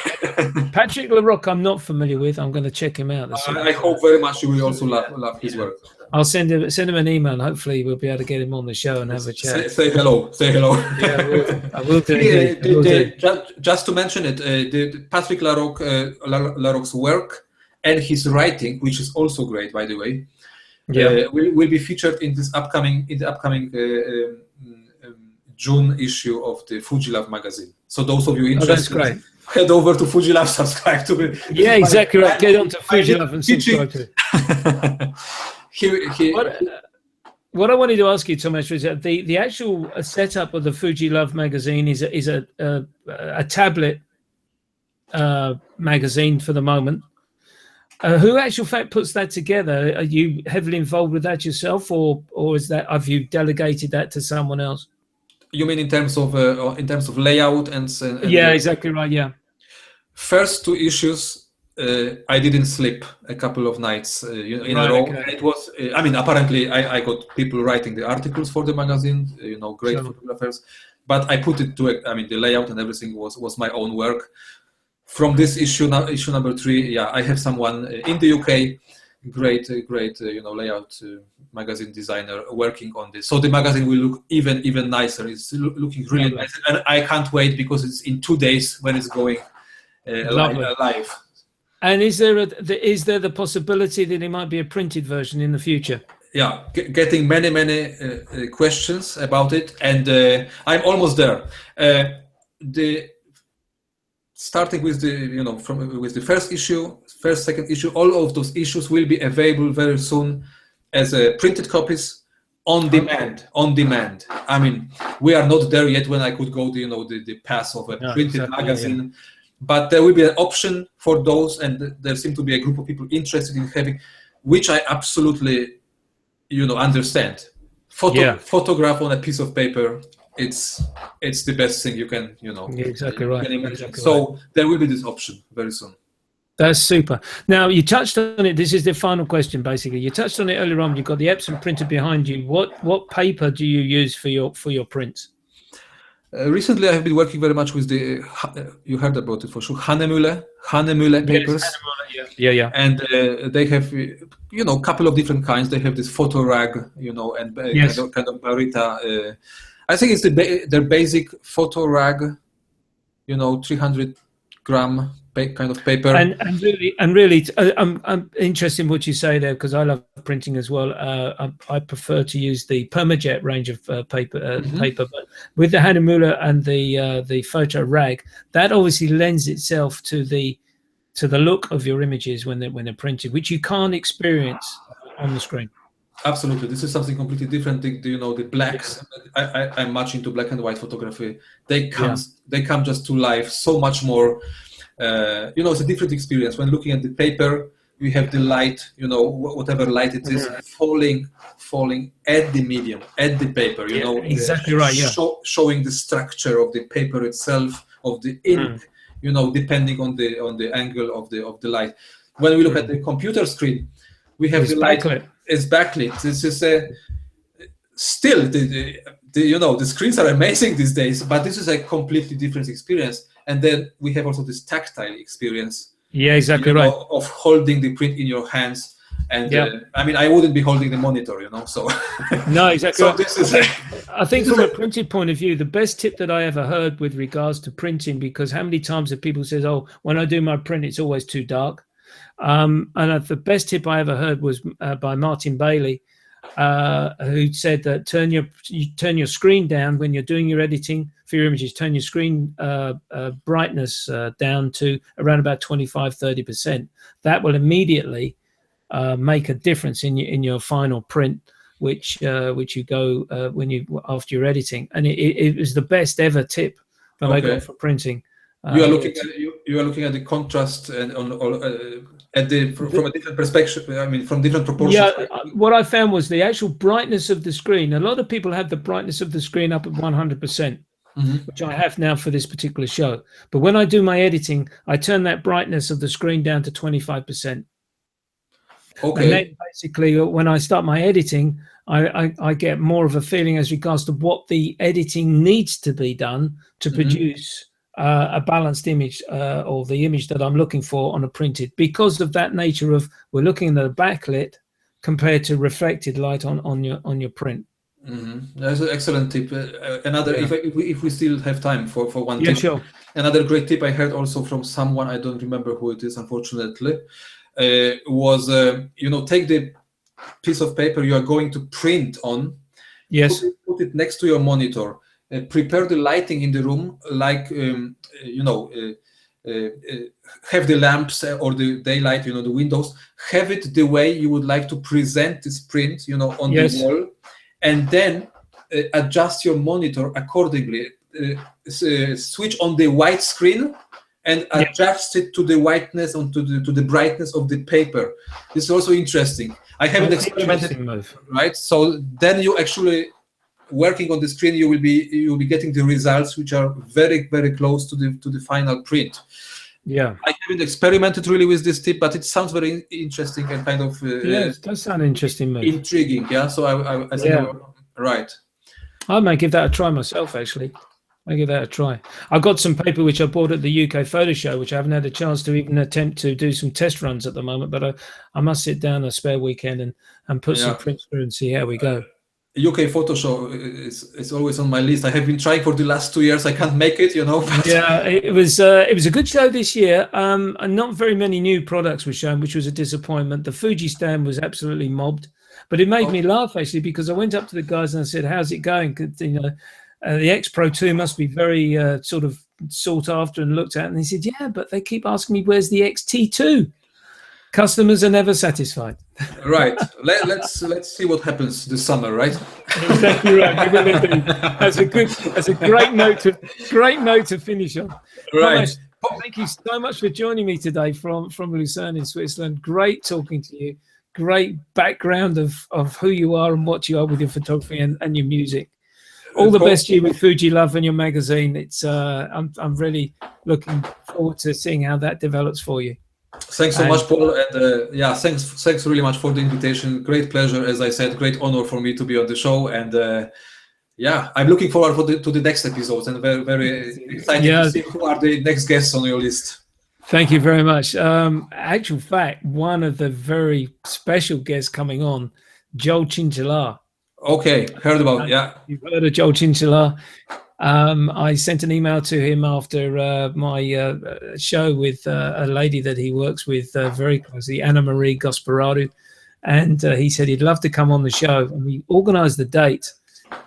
Patrick Larocque, I'm not familiar with. I'm going to check him out. I hope very much you will also love his work. I'll send him an email, and hopefully we'll be able to get him on the show and have a chat. Say hello. Yeah, I will do. Just to mention it, the Patrick Larocque's work and his writing, which is also great, by the way, will be featured in the upcoming June issue of the Fuji Love magazine. So those of you interested, that's great. Head over to Fuji Love, subscribe to me. Yeah, exactly right. Get on to Fuji Love and subscribe to it. What I wanted to ask you, Tomash, is that the actual setup of the Fuji Love magazine is a tablet magazine for the moment. Who actual fact puts that together? Are you heavily involved with that yourself, or have you delegated that to someone else? You mean in terms of layout and yeah, exactly right. Yeah. First two issues. I didn't sleep a couple of nights in a row. Okay. It was, apparently I got people writing the articles for the magazine, great photographers, but I put it to it. I mean, the layout and everything was my own work. from this issue number 3, yeah, I have someone in the UK, great layout magazine designer working on this. So the magazine will look even nicer. It's looking really nice, and I can't wait because it's in 2 days when it's going live. And is there the possibility that it might be a printed version in the future? Yeah, getting many questions about it, and I'm almost there. Starting with with the first issue, second issue, all of those issues will be available very soon as printed copies on demand. I mean, we are not there yet when I could go the path of a printed magazine. Yeah. But there will be an option for those, and there seems to be a group of people interested in having, which I absolutely, understand. Photograph on a piece of paper, it's the best thing you can, exactly right. Exactly so right. There will be this option very soon. That's super. Now, you touched on it. This is the final question, basically. You touched on it earlier on. You've got the Epson printer behind you. What paper do you use for your prints? Recently, I have been working very much with you heard about it for sure, Hahnemühle papers. Yes, yeah. And they have, a couple of different kinds. They have this photo rag, and kind of Barita. I think it's their basic photo rag, 300-gram kind of paper. And really, I'm interested in what you say there because I love printing as well. I prefer to use the Permajet range of paper, but with the Hahnemühle and the photo rag, that obviously lends itself to the look of your images when they're printed, which you can't experience on the screen. Absolutely, this is something completely different. The blacks. Yeah. I'm much into black and white photography. They come just to life so much more. It's a different experience when looking at the paper. We have the light, whatever light it is, falling at the medium, at the paper. Exactly right. Yeah, showing the structure of the paper itself, of the ink. Depending on the angle of the light. When we look at the computer screen, we have the light. It's backlit. This is still the screens are amazing these days, but this is a completely different experience. And then we have also this tactile experience. Yeah, exactly right. Of holding the print in your hands. And I wouldn't be holding the monitor, So no, exactly. So right. this is. I think from a printed point of view, the best tip that I ever heard with regards to printing, because how many times have people said, "Oh, when I do my print, it's always too dark." And the best tip I ever heard was by Martin Bailey, who said that you turn your screen down when you're doing your editing for your images. Turn your screen brightness down to around about 25-30%. That will immediately make a difference in your final print, which you go after your editing. And it was the best ever tip that I got for printing. You are looking at the contrast and from a different perspective. From different proportions. Yeah, what I found was the actual brightness of the screen. A lot of people have the brightness of the screen up at 100%, which I have now for this particular show. But when I do my editing, I turn that brightness of the screen down to 25%. Okay. And then basically, when I start my editing, I get more of a feeling as regards to what the editing needs to be done to produce a balanced image or the image that I'm looking for on a printed, because of that nature of we're looking at the backlit compared to reflected light on your print. That's an excellent tip. If we still have time for one tip. Sure. Another great tip I heard also from someone, I don't remember who it is, unfortunately, was take the piece of paper you are going to print on. Yes. Put it next to your monitor. Prepare the lighting in the room, like have the lamps or the daylight, the windows. Have it the way you would like to present this print, on the wall, and then adjust your monitor accordingly. Switch on the white screen and adjust it to the whiteness and to the brightness of the paper. This is also interesting. I haven't experimented, right? So then you actually working on the screen, you will be getting the results which are very, very close to the final print. Yeah, I haven't experimented really with this tip, but it sounds very interesting and kind of it does sound interesting, mate. Intriguing. Yeah, so I think right. I might give that a try myself, actually. I'll give that a try. I've got some paper which I bought at the UK Photo Show, which I haven't had a chance to even attempt to do some test runs at the moment, but I must sit down a spare weekend and put some prints through and see how we go. UK Photo Show is always on my list. I have been trying for the last 2 years. I can't make it, you know. But... Yeah, it was a good show this year. And not very many new products were shown, which was a disappointment. The Fuji stand was absolutely mobbed, but it made me laugh actually, because I went up to the guys and I said, "How's it going?" You know, the X Pro 2 must be very sort of sought after and looked at. And they said, "Yeah, but they keep asking me, where's the XT2?" Customers are never satisfied. Right. Let's see what happens this summer, right? Exactly right. That's a great note to finish on. Right. Tomash, thank you so much for joining me today from Lucerne in Switzerland. Great talking to you. Great background of who you are and what you are with your photography and your music. All the best to you with Fuji Love and your magazine. It's I'm really looking forward to seeing how that develops for you. Thanks so much, Paul, and thanks really much for the invitation. Great pleasure, as I said, great honor for me to be on the show, and I'm looking forward to the next episodes, and very, very excited to see who are the next guests on your list. Thank you very much. Actual fact, one of the very special guests coming on, Joel Chinchilla. Okay, heard about You've heard of Joel Chinchilla. I sent an email to him after my show with a lady that he works with very closely, Anna Marie Gasparado, and he said he'd love to come on the show, and we organised the date.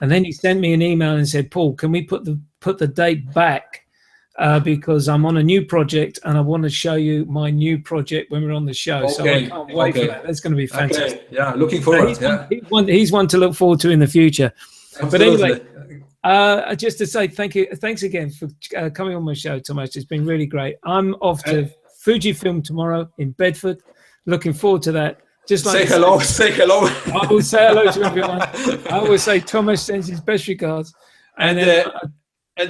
And then he sent me an email and said, "Paul, can we put the date back because I'm on a new project and I want to show you my new project when we're on the show." Okay. So I can't wait for that. That's going to be fantastic. Okay. Yeah, looking forward. He's one to look forward to in the future. Absolutely. But anyway. Just to say thanks again for coming on my show, Tomash. It's been really great. I'm off to Fujifilm tomorrow in Bedford. Looking forward to that. Just like say hello. I will say hello to everyone. I will say Tomash sends his best regards. And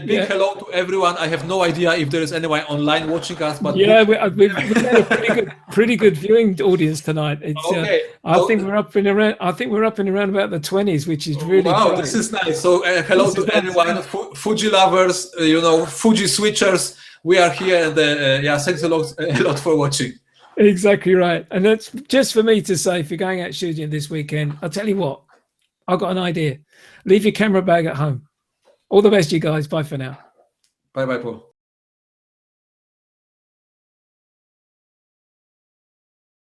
big hello to everyone. I have no idea if there is anyone online watching us, but yeah, we've had a pretty good viewing audience tonight. It's, okay. I think we're up in around about the 20s, which is really wow. great. This is nice. So hello to everyone, Fuji lovers, Fuji switchers. We are here, and thanks a lot for watching. Exactly right. And that's just for me to say, if you're going out shooting this weekend, I'll tell you what, I've got an idea. Leave your camera bag at home. All the best, you guys. Bye for now. Bye, Paul.